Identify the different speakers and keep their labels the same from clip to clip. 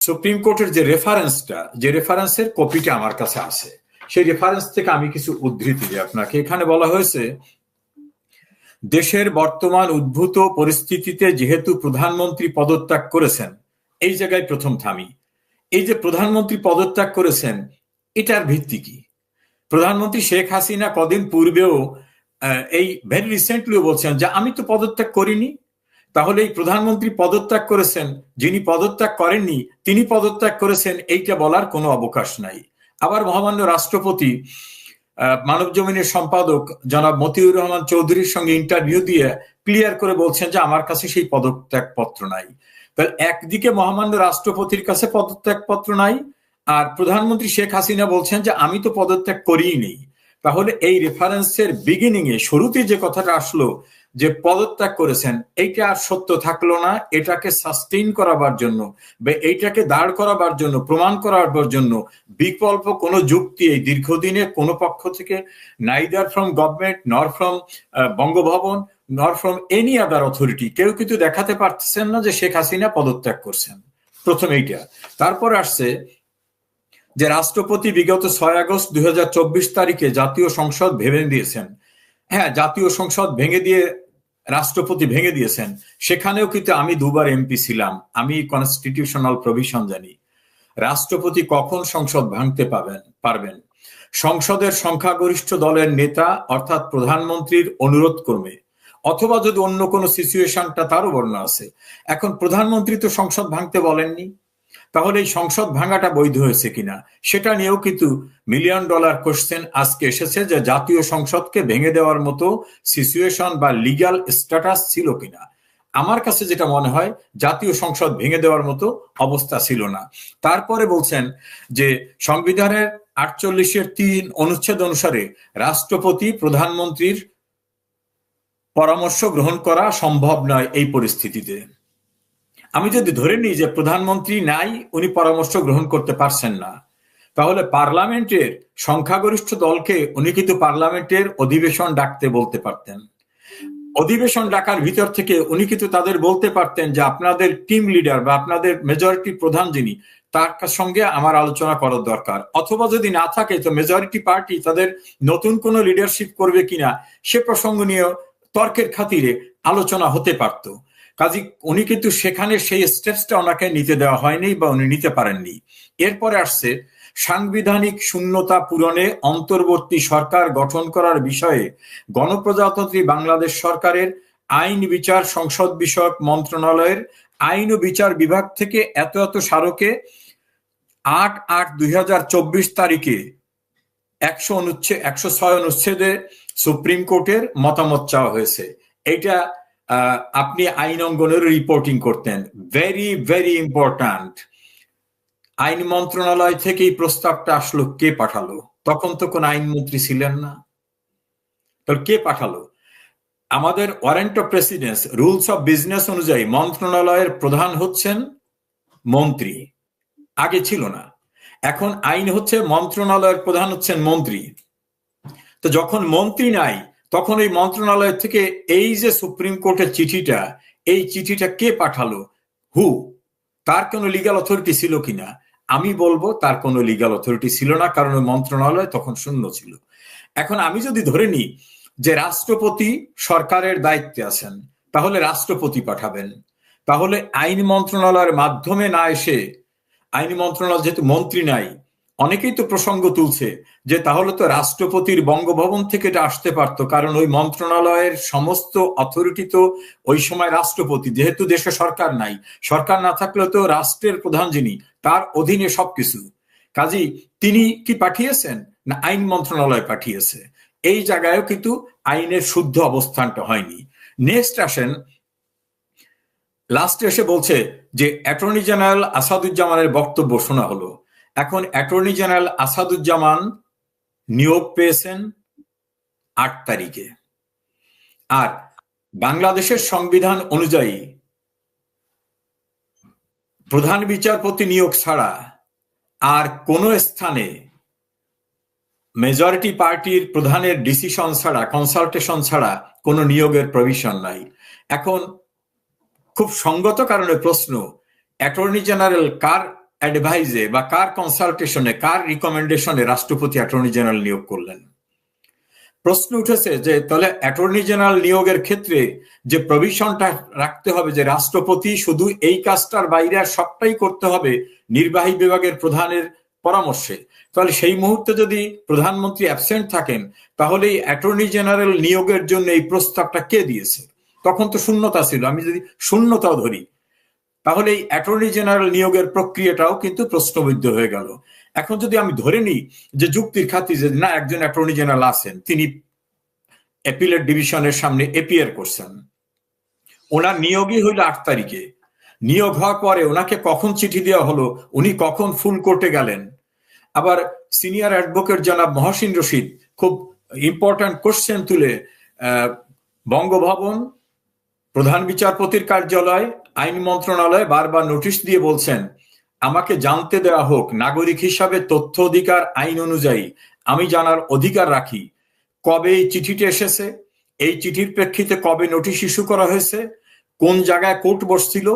Speaker 1: Supreme কোর্টের যে রেফারেন্সের কপিটা আমার কাছে আছে, সেই রেফারেন্স থেকে আমি কিছু উদ্ধৃতি দিই আপনাকে। এখানে বলা হয়েছে, দেশের বর্তমান উদ্ভূত পরিস্থিতিতে যেহেতু প্রধানমন্ত্রী পদত্যাগ করেছেন, এই জায়গায় প্রথম থামি। এই যে প্রধানমন্ত্রী পদত্যাগ করেছেন, এটার ভিত্তি কি? প্রধানমন্ত্রী শেখ হাসিনা কদিন পূর্বেও এই ভেরি রিসেন্টলিও বলছেন যে আমি তো পদত্যাগ করিনি। তাহলে এই প্রধানমন্ত্রী পদত্যাগ করেছেন, যিনি পদত্যাগ করেননি তিনি পদত্যাগ করেছেন, এইটা বলার কোনো অবকাশ নাই। আবার মহামান্য রাষ্ট্রপতি মানব জমিনের সম্পাদক জনাব মতিউর রহমান চৌধুরীর সঙ্গে ইন্টারভিউ দিয়ে ক্লিয়ার করে বলছেন যে আমার কাছে সেই পদত্যাগ পত্র নাই। তাহলে একদিকে মহামান্য রাষ্ট্রপতির কাছে পদত্যাগ পত্র নাই, আর প্রধানমন্ত্রী শেখ হাসিনা বলছেন যে আমি তো পদত্যাগ করিই নেই। তাহলে এই রেফারেন্সের বিগিনিং এ শুরুতে যে কথাটা আসলো যে পদত্যাগ করেছেন, এইটা আর সত্য থাকলো না। এটাকে সাস্টেইন করাবার জন্য বা এইটাকে দাঁড় করাবার জন্য, প্রমাণ করাবার জন্য বিকল্প কোনো যুক্তি এই দীর্ঘদিনে কোনো পক্ষ থেকে, নাইদার ফ্রম গভর্নমেন্ট নর ফ্রম বঙ্গভবন নর ফ্রম এনি আদার অথরিটি, কেউ কিন্তু দেখাতে পারতেছেন না যে শেখ হাসিনা পদত্যাগ করছেন। প্রথম এইটা। তারপর আসছে যে রাষ্ট্রপতি বিগত 6 আগস্ট 2024 তারিখে জাতীয় সংসদ ভেঙে দিয়েছেন। হ্যাঁ, জাতীয় সংসদ ভেঙে দিয়ে রাষ্ট্রপতি ভেঙে দিয়েছেন। সেখানেও কিন্তু আমি 2 বার এমপি ছিলাম, আমি কনস্টিটিউশনাল প্রভিশন জানি। রাষ্ট্রপতি কখন সংসদ ভাঙতে পারবেন? সংসদের সংখ্যাগরিষ্ঠ দলের নেতা অর্থাৎ প্রধানমন্ত্রীর অনুরোধ ক্রমে, অথবা যদি অন্য কোনো সিচুয়েশনটা তারও বর্ণনা আছে। এখন প্রধানমন্ত্রী তো সংসদ ভাঙতে বলেননি, তাহলে এই সংসদ ভাঙাটা বৈধ হয়েছে কিনা সেটা নিয়েও কিন্তু $1 মিলিয়ন কোশ্চেন আজকে এসেছে, যে জাতীয় সংসদকে ভেঙে দেওয়ার মতো সিচুয়েশন বা লিগ্যাল স্ট্যাটাস ছিল কিনা। আমার কাছে যেটা মনে হয়, জাতীয় সংসদ ভেঙে দেওয়ার মতো অবস্থা ছিল না। তারপরে বলছেন যে সংবিধানের 48(3) অনুচ্ছেদ অনুসারে রাষ্ট্রপতি প্রধানমন্ত্রীর পরামর্শ গ্রহণ করা সম্ভব নয় এই পরিস্থিতিতে। আমি যদি ধরে নিই যে প্রধানমন্ত্রী নাই, উনি পরামর্শ গ্রহণ করতে পারছেন না, তাহলে পার্লামেন্টের সংখ্যাগরিষ্ঠ দলকে উনি কিন্তু পার্লামেন্টের অধিবেশন ডাকতে বলতে পারতেন। অধিবেশন ডাকার ভিতর থেকে উনি কিন্তু তাদের বলতে পারতেন যে আপনাদের টিম লিডার বা আপনাদের মেজরিটি প্রধান যিনি, তার সঙ্গে আমার আলোচনা করার দরকার। অথবা যদি না থাকে তো মেজরিটি পার্টি তাদের নতুন কোনো লিডারশিপ করবে কিনা সে প্রসঙ্গ নিয়ে তর্কের খাতিরে আলোচনা হতে পারত। কাজী উনি কিন্তু সেখানে সেই স্টেপসটা ওনাকে নিতে দেওয়া হয়নি বা উনি নিতে পারেননি। এরপরে আসছে সাংবিধানিক শূন্যতা পূরণে অন্তর্বর্তী সরকার গঠন করার বিষয়ে গণপ্রজাতন্ত্রী বাংলাদেশ সরকারের আইন বিচার সংসদ বিষয়ক মন্ত্রণালয়ের আইন ও বিচার বিভাগ থেকে এত স্মারকে 8/8/2024 তারিখে 106 অনুচ্ছেদে সুপ্রিম কোর্টের মতামত চাওয়া হয়েছে। এইটা আপনি আইন অঙ্গনের রিপোর্টিং করতেন, ভেরি ভেরি ইম্পর্ট্যান্ট। আইন মন্ত্রণালয় থেকে এই প্রস্তাবটা আসলো, কে পাঠালো? তখন তো কোন আইনমন্ত্রী ছিলেন না, তাহলে কে পাঠালো? আমাদের warrant of precedence rules of business অনুযায়ী মন্ত্রণালয়ের প্রধান হচ্ছেন মন্ত্রী, আগে ছিল না। এখন আইন হচ্ছে মন্ত্রণালয়ের প্রধান হচ্ছেন মন্ত্রী। তো যখন মন্ত্রী নাই, তখন এই মন্ত্রণালয় থেকে এই যে সুপ্রিম কোর্টের চিঠিটা, এই চিঠিটা কে পাঠালো? হু? তার কোনো লিগ্যাল অথরিটি ছিল কিনা? আমি বলবো তার কোনো লিগ্যাল অথরিটি ছিল না, কারণ ওই মন্ত্রণালয় তখন শূন্য ছিল। এখন আমি যদি ধরে নিই যে রাষ্ট্রপতি সরকারের দায়িত্বে আছেন, তাহলে রাষ্ট্রপতি পাঠাবেন। তাহলে আইন মন্ত্রণালয়ের মাধ্যমে না এসে, আইন মন্ত্রণালয় যেহেতু মন্ত্রী নাই, অনেকেই তো প্রসঙ্গ তুলছে যে তাহলে তো রাষ্ট্রপতির বঙ্গভবন থেকে এটা আসতে পারতো, কারণ ওই মন্ত্রণালয়ের সমস্ত অথরিটি তো ওই সময় রাষ্ট্রপতি, যেহেতু দেশে সরকার নাই, সরকার না থাকলে তো রাষ্ট্রের প্রধান যিনি তার অধীনে সবকিছু। কাজেই তিনি কি পাঠিয়েছেন না আইন মন্ত্রণালয় পাঠিয়েছে? এই জায়গায়ও কিন্তু আইনের শুদ্ধ অবস্থানটা হয়নি। নেক্সট আসেন, লাস্টে এসে বলছে যে অ্যাটর্নি জেনারেল আসাদুজ্জামানের বক্তব্য শোনা হলো। এখন অ্যাটর্নি জেনারেল আসাদুজ্জামান নিয়োগ পেয়েছেন 8 তারিখে, আর বাংলাদেশের সংবিধান অনুযায়ী প্রধান বিচারপতি নিয়োগ ছাড়া আর কোন স্থানে মেজরিটি পার্টির প্রধানের ডিসিশন ছাড়া, কনসালটেশন ছাড়া কোনো নিয়োগের প্রভিশন নাই। এখন খুব সঙ্গত কারণে প্রশ্ন, অ্যাটর্নি জেনারেল কার অ্যাডভাইজে বা কার কনসালটেশনে, কার রিকমেন্ডেশনে রাষ্ট্রপতি অ্যাটর্নি জেনারেল নিয়োগ করলেন? প্রশ্ন উঠেছে যে তাহলে অ্যাটর্নি জেনারেল নিয়োগের ক্ষেত্রে যে প্রভিশনটা রাখতে হবে যে রাষ্ট্রপতি শুধু এই কাজটার বাইরে আর সবটাই করতে হবে নির্বাহী বিভাগের প্রধানের পরামর্শে, তাহলে সেই মুহূর্তে যদি প্রধানমন্ত্রী অ্যাবসেন্ট থাকেন তাহলে এই অ্যাটর্নি জেনারেল নিয়োগের জন্য এই প্রস্তাবটা কে দিয়েছে? তখন তো শূন্যতা ছিল। আমি যদি শূন্যতাও ধরি তাহলে এই অ্যাটর্নি জেনারেল নিয়োগের প্রক্রিয়াটাও কিন্তু প্রশ্নবিদ্ধ হয়ে গেল। এখন যদি আমি ধরে নিই যে যুক্তির খাতিরে যে না, একজন অ্যাটর্নি জেনারেল আছেন, তিনি অ্যাপিলেট ডিভিশনের সামনে এপিয়ার করছেন, ওনার নিয়োগই হইল 8 তারিখে, নিয়োগ হওয়ার পরে ওনাকে কখন চিঠি দেওয়া হলো, উনি কখন ফুল কোর্টে গেলেন? আবার সিনিয়র অ্যাডভোকেট জনাব মহসিন রশিদ খুব ইম্পর্ট্যান্ট কোশ্চেন তুলে বঙ্গভবন, প্রধান বিচারপতির কার্যালয়, আইন মন্ত্রণালয় বারবার নোটিশ দিয়ে বলছেন আমাকে জানতে দেওয়া হোক, নাগরিক হিসাবে তথ্য অধিকার আইন অনুযায়ী আমি জানার অধিকার রাখি কবে এই চিঠিটি এসেছে, এই চিঠির প্রেক্ষিতে কবে নোটিশ ইস্যু করা হয়েছে, কোন জায়গায় কোর্ট বসছিল,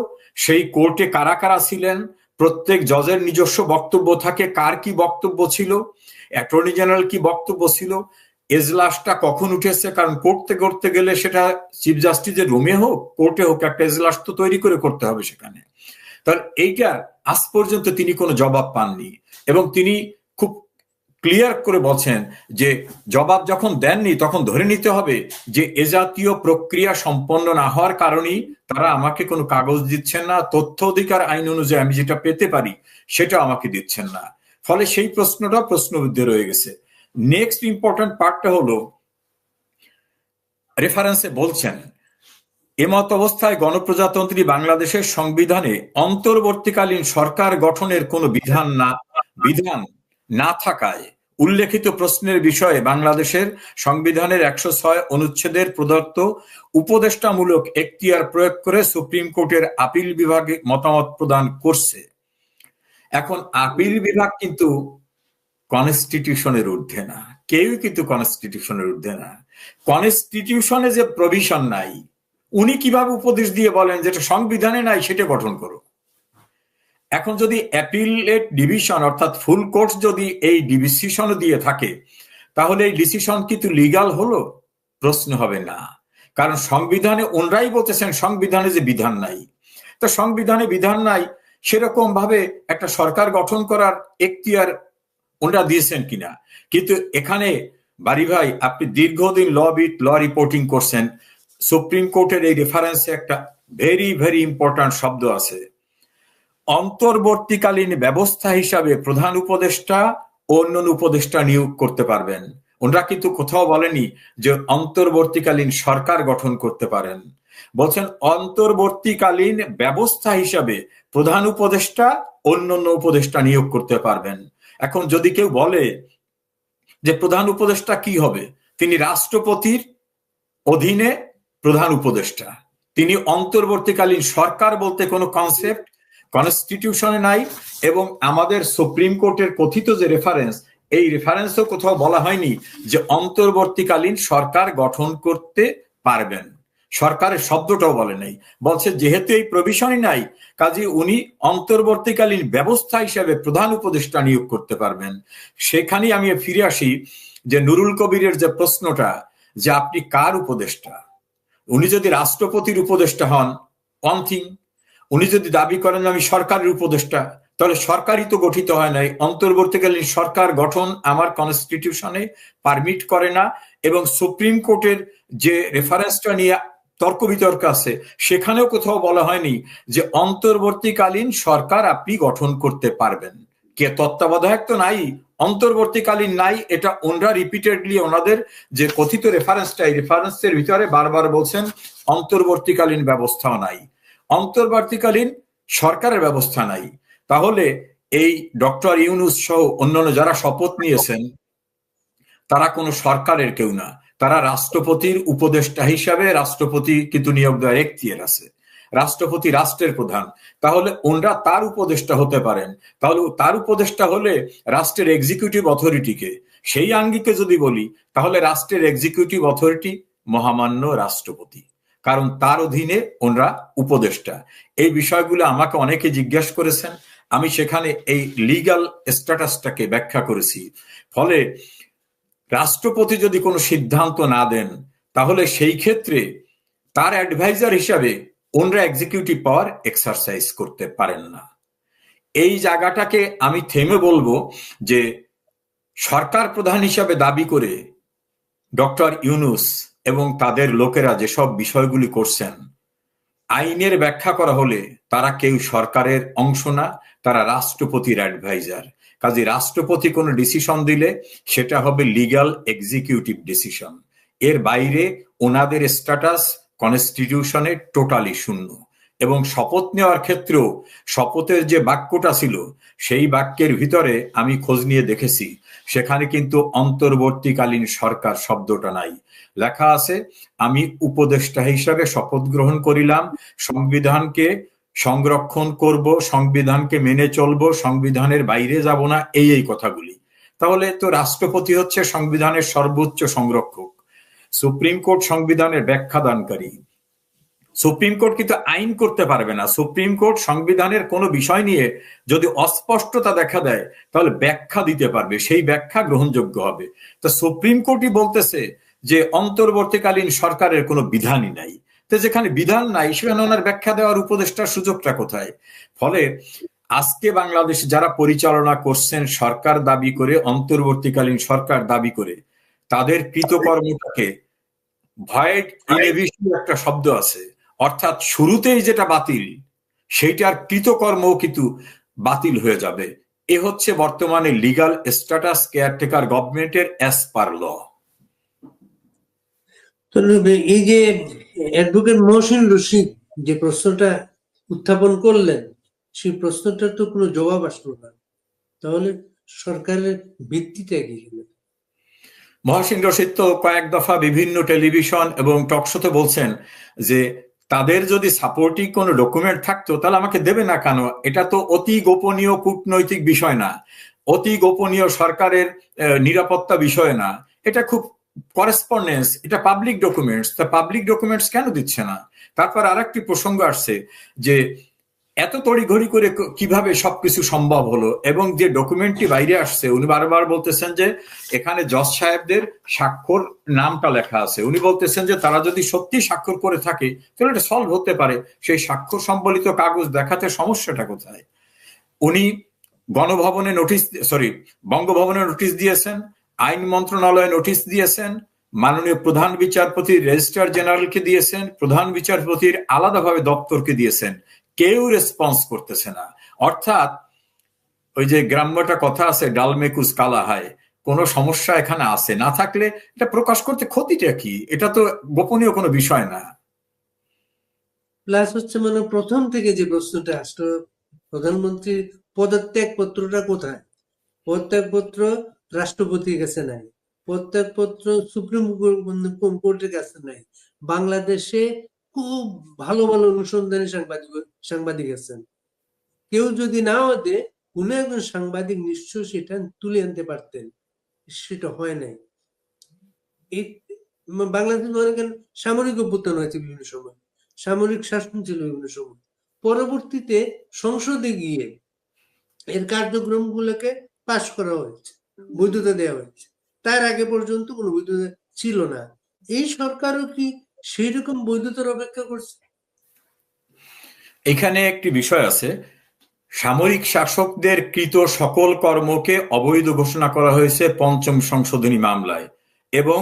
Speaker 1: সেই কোর্টে কারা কারা ছিলেন, প্রত্যেক জজের নিজস্ব বক্তব্য থাকে, কার কি বক্তব্য ছিল, অ্যাটর্নি জেনারেল কি বক্তব্য ছিল, এজলাসটা কখন উঠেছে, কারণ করতে গেলে সেটা চিফ জাস্টিসের রুমে হোক কোর্টে হোক একটা এজলাস তো তৈরি করে করতে হবে সেখানে। তাহলে এইটার আজ পর্যন্ত তিনি কোনো জবাব পাননি এবং তিনি খুব ক্লিয়ার করে বলছেন যে জবাব যখন দেননি তখন ধরে নিতে হবে যে এ জাতীয় প্রক্রিয়া সম্পন্ন না হওয়ার কারণেই তারা আমাকে কোনো কাগজ দিচ্ছেন না, তথ্য অধিকার আইন অনুযায়ী আমি যেটা পেতে পারি সেটা আমাকে দিচ্ছেন না। ফলে সেই প্রশ্নটা প্রশ্নবিদ্ধ রয়ে গেছে। নেক্সট ইম্পর্টেন্ট পার্টটা হলো রেফারেন্সে বলছেন এমত অবস্থায় গণপ্রজাতন্ত্রী বাংলাদেশের সংবিধানে অন্তর্বর্তীকালীন সরকার গঠনের কোনো বিধান না থাকায় উল্লেখিত প্রশ্নের বিষয়ে বাংলাদেশের সংবিধানের 106 অনুচ্ছেদের প্রদত্ত উপদেষ্টামূলক এখতিয়ার প্রয়োগ করে সুপ্রিম কোর্টের আপিল বিভাগে মতামত প্রদান করছে। এখন আপিল বিভাগ কিন্তু কনস্টিটিউশনের ঊর্ধ্বে না, কেউই কিন্তু কনস্টিটিউশনের ঊর্ধ্বে না। কনস্টিটিউশনে যে প্রভিশন নাই, উনি কিভাবে উপদেশ দিয়ে বলেন যেটা সংবিধানে নাই সেটা গঠন করো? এখন যদি অ্যাপিলেট ডিভিশন অর্থাৎ ফুল কোর্ট যদি এই ডিসিশন দিয়ে থাকে তাহলে এই ডিসিশন কিন্তু লিগাল হলো? প্রশ্ন হবে না, কারণ সংবিধানে ওনরাই বলতেছেন সংবিধানে যে বিধান নাই। তো সংবিধানে বিধান নাই সেরকম ভাবে একটা সরকার গঠন করার এখতিয়ার ওনরা দিয়েছেন কিনা। কিন্তু এখানে বারি ভাই আপনি দীর্ঘদিন ল রিপোর্টিং করছেন, সুপ্রিম কোর্টের এই রেফারেন্সে একটা ভেরি ইম্পর্টেন্ট শব্দ আছে, অন্তর্বর্তীকালীন ব্যবস্থা হিসাবে প্রধান উপদেষ্টা ও অন্যান্য উপদেষ্টা নিয়োগ করতে পারবেন। ওনারা কিন্তু কোথাও বলেনি যে অন্তর্বর্তীকালীন সরকার গঠন করতে পারেন, বলছেন অন্তর্বর্তীকালীন ব্যবস্থা হিসাবে প্রধান উপদেষ্টা অন্যান্য উপদেষ্টা নিয়োগ করতে পারবেন। এখন যদি কেউ বলে যে প্রধান উপদেষ্টা কি হবে, তিনি রাষ্ট্রপতির অধীনে প্রধান উপদেষ্টা, তিনি অন্তর্বর্তীকালীন সরকার বলতে কোনো কনসেপ্ট কনস্টিটিউশনে নাই এবং আমাদের সুপ্রিম কোর্টের কথিত যে রেফারেন্স, এই রেফারেন্সও কোথাও বলা হয়নি যে অন্তর্বর্তীকালীন সরকার গঠন করতে পারবেন। সরকারের শব্দটাও বলে নাই, বলছে যেহেতু এই প্রভিশনই নাই কাজে উনি অন্তর্বর্তীকালীন ব্যবস্থা হিসেবে প্রধান উপদেষ্টা নিয়োগ করতে পারবেন। সেখানেই আমি ফিরে আসি যে নুরুল কবিরের যে প্রশ্নটা যে আপনি কার উপদেষ্টা, উনি যদি রাষ্ট্রপতির উপদেষ্টা হন ওয়ান থিং, উনি যদি দাবি করেন আমি সরকারের উপদেষ্টা তাহলে সরকারই তো গঠিত হয় নাই, অন্তর্বর্তীকালীন সরকার গঠন আমার কনস্টিটিউশনে পারমিট করে না এবং সুপ্রিম কোর্টের যে রেফারেন্সটা নিয়ে তর্ক বিতর্ক আছে সেখানেও কোথাও বলা হয়নি যে অন্তর্বর্তীকালীন সরকার আপনি গঠন করতে পারবেন। কে তত্ত্বাবধায়ক তো নাই, অন্তর্বর্তীকালীন নাই, এটা ওনারা রিপিটেডলি ওনাদের যে কথিত রেফারেন্সটা এই রেফারেন্সের ভিতরে বারবার বলছেন অন্তর্বর্তীকালীন ব্যবস্থাও নাই, অন্তর্বর্তীকালীন সরকারের ব্যবস্থা নাই। তাহলে এই ডক্টর ইউনূস সহ অন্যান্য যারা শপথ নিয়েছেন তারা কোনো সরকারের কেউ না, তারা রাষ্ট্রপতির উপদেষ্টা হিসাবে, রাষ্ট্রপতি কিন্তু নিয়োগ দেওয়ার এখতিয়ার আছে, রাষ্ট্রপতি রাষ্ট্রের প্রধান, তাহলে ওনরা তার উপদেষ্টা হতে পারেন। তাহলে তার উপদেষ্টা হলে রাষ্ট্রের এক্সিকিউটিভ অথরিটিকে, সেই আঙ্গিকে যদি বলি তাহলে রাষ্ট্রের এক্সিকিউটিভ অথরিটি মহামান্য রাষ্ট্রপতি, কারণ তার অধীনে ওনরা উপদেষ্টা। এই বিষয়গুলো আমাকে অনেকে জিজ্ঞাসা করেছেন, আমি সেখানে এই লিগ্যাল স্ট্যাটাসটাকে ব্যাখ্যা করেছি। ফলে রাষ্ট্রপতি যদি কোনো সিদ্ধান্ত না দেন, তাহলে সেই ক্ষেত্রে তার অ্যাডভাইজার হিসাবে ওনরা এক্সিকিউটিভ পাওয়ার এক্সারসাইজ করতে পারেন না। এই জায়গাটাকে আমি থেমে বলবো যে সরকার প্রধান হিসাবে দাবি করে ডক্টর ইউনূস এবং তাদের লোকেরা যেসব বিষয়গুলি করছেন, আইনের ব্যাখ্যা করা হলে তারা কেউ সরকারের অংশ না, তারা রাষ্ট্রপতির অ্যাডভাইজার। কাজে রাষ্ট্রপতি কোনো ডিসিশন দিলে সেটা হবে লিগ্যাল এক্সিকিউটিভ ডিসিশন। এর বাইরে ওনাদের স্ট্যাটাস কনস্টিটিউশনে টোটালি শূন্য। এবং শপথ নেওয়ার ক্ষেত্রেও শপথের যে বাক্যটা ছিল সেই বাক্যের ভিতরে আমি খোঁজ নিয়ে দেখেছি, সেখানে কিন্তু অন্তর্বর্তীকালীন সরকার শব্দটা নাই। লেখা আছে, আমি উপদেষ্টা হিসাবে শপথ গ্রহণ করিলাম, সংবিধানকে সংরক্ষণ করব, সংবিধানকে মেনে চলবো, সংবিধানের বাইরে যাব না, এই কথাগুলি। তাহলে তো রাষ্ট্রপতি হচ্ছে সংবিধানের সর্বোচ্চ সংরক্ষক, সুপ্রিম কোর্ট সংবিধানের ব্যাখ্যা দানকারী। সুপ্রিম কোর্ট কিন্তু আইন করতে পারবে না। সুপ্রিম কোর্ট সংবিধানের কোনো বিষয় নিয়ে যদি অস্পষ্টতা দেখা দেয় তাহলে ব্যাখ্যা দিতে পারবে, সেই ব্যাখ্যা গ্রহণযোগ্য হবে। তো সুপ্রিম কোর্টই বলতেছে যে অন্তর্বর্তীকালীন সরকারের কোনো বিধানই নাই। তো যেখানে বিধান নাই সেখানে ওনার ব্যাখ্যা দেওয়ার উপদেষ্টার সুযোগটা কোথায়? ফলে আজকে বাংলাদেশ যারা পরিচালনা করছেন সরকার দাবি করে, অন্তর্বর্তীকালীন সরকার দাবি করে, তাদের কৃতকর্মটাকে ভয়েড ইনএভিশন একটা শব্দ আছে, অর্থাৎ শুরুতেই যেটা বাতিল সেইটার কৃতকর্ম কিন্তু বাতিল হয়ে যাবে। এ হচ্ছে বর্তমানে লিগ্যাল স্ট্যাটাস কেয়ারটেকার গভর্নমেন্টের অ্যাজ পার ল।
Speaker 2: এই যে অ্যাডভোকেট মহসিন রশিদ যে প্রশ্নটা উত্থাপন করলেন, সেই প্রশ্নটার তো কোনো জবাব আসলো না, তাহলে সরকারের ভিত্তিটা কি?
Speaker 1: মহসিন রশিদ তো কয়েক দফা বিভিন্ন টেলিভিশন এবং টকশোতে বলছেন যে তাদের যদি সাপোর্টিং কোনো ডকুমেন্ট থাকতো তাহলে আমাকে দেবে না কেন? এটা তো অতি গোপনীয় কূটনৈতিক বিষয় না, অতি গোপনীয় সরকারের নিরাপত্তা বিষয় না, এটা খুব করেসপন্ডেন্স, এটা পাবলিক ডকুমেন্টস। তা পাবলিক ডকুমেন্টস কেন দিচ্ছে না? তারপর আরেকটি প্রসঙ্গ আসছে যে এত তড়িঘড়ি করে কিভাবে সবকিছু সম্ভব হলো, এবং যে ডকুমেন্টটি বাইরে আসছে উনি বারবার বলতেছেন যে এখানে জজ সাহেবদের স্বাক্ষর নামটা লেখা আছে। উনি বলতেছেন যে তারা যদি সত্যি স্বাক্ষর করে থাকে তাহলে এটা সলভ হতে পারে, সেই স্বাক্ষর সম্বলিত কাগজ দেখাতে সমস্যাটা কোথায়? উনি গণভবনে নোটিশ, বঙ্গভবনে নোটিশ দিয়েছেন, আইন মন্ত্রণালয়ে নোটিশ দিয়েছেন, মাননীয় প্রধান বিচারপতির রেজিস্ট্রার জেনারেলকে দিয়েছেন, প্রধান বিচারপতির আলাদাভাবে দপ্তরকে দিয়েছেন, কেউ রেসপন্স করতেছে না। অর্থাৎ ওই যে গ্রাম্যটা কথা আছে, ডালমেকুস কালা হয়, কোনো সমস্যা এখানে আছে, না থাকলে এটা প্রকাশ করতে ক্ষতিটা কি? এটা তো গোপনীয় কোনো বিষয় না।
Speaker 2: প্লাস হচ্ছে মানে প্রথম থেকে যে প্রশ্নটা আসলো, প্রধানমন্ত্রীর পদত্যাগ পত্রটা কোথায়? পদত্যাগ পত্র রাষ্ট্রপতির কাছে নাই, পদত্যাগ পত্র সুপ্রিম কোর্টের কাছে নাই। বাংলাদেশে খুব ভালো ভালো অনুসন্ধানী সাংবাদিক আছেন, কেউ যদি না হতে কোনো একজন সাংবাদিক নিশ্চয় সেটা তুলে আনতে পারতেন, সেটা হয় নাই। এই বাংলাদেশ অনেক সামরিক অভ্যুত্থান হয়েছে বিভিন্ন সময়, সামরিক শাসন ছিল বিভিন্ন সময়, পরবর্তীতে সংসদে গিয়ে এর কার্যক্রম গুলোকে পাশ করা হয়েছে, বৈধতা দেওয়া হয়েছে। তার আগে পর্যন্ত কোনো বৈধতা ছিল না। এই সরকারও কি সেই রকম বৈধতার অপেক্ষা করছে?
Speaker 1: এখানে একটি বিষয় আছে, সামরিক শাসকদের কৃত সকল কর্মকে অবৈধ ঘোষণা করা হয়েছে পঞ্চম সংশোধনী মামলায়, এবং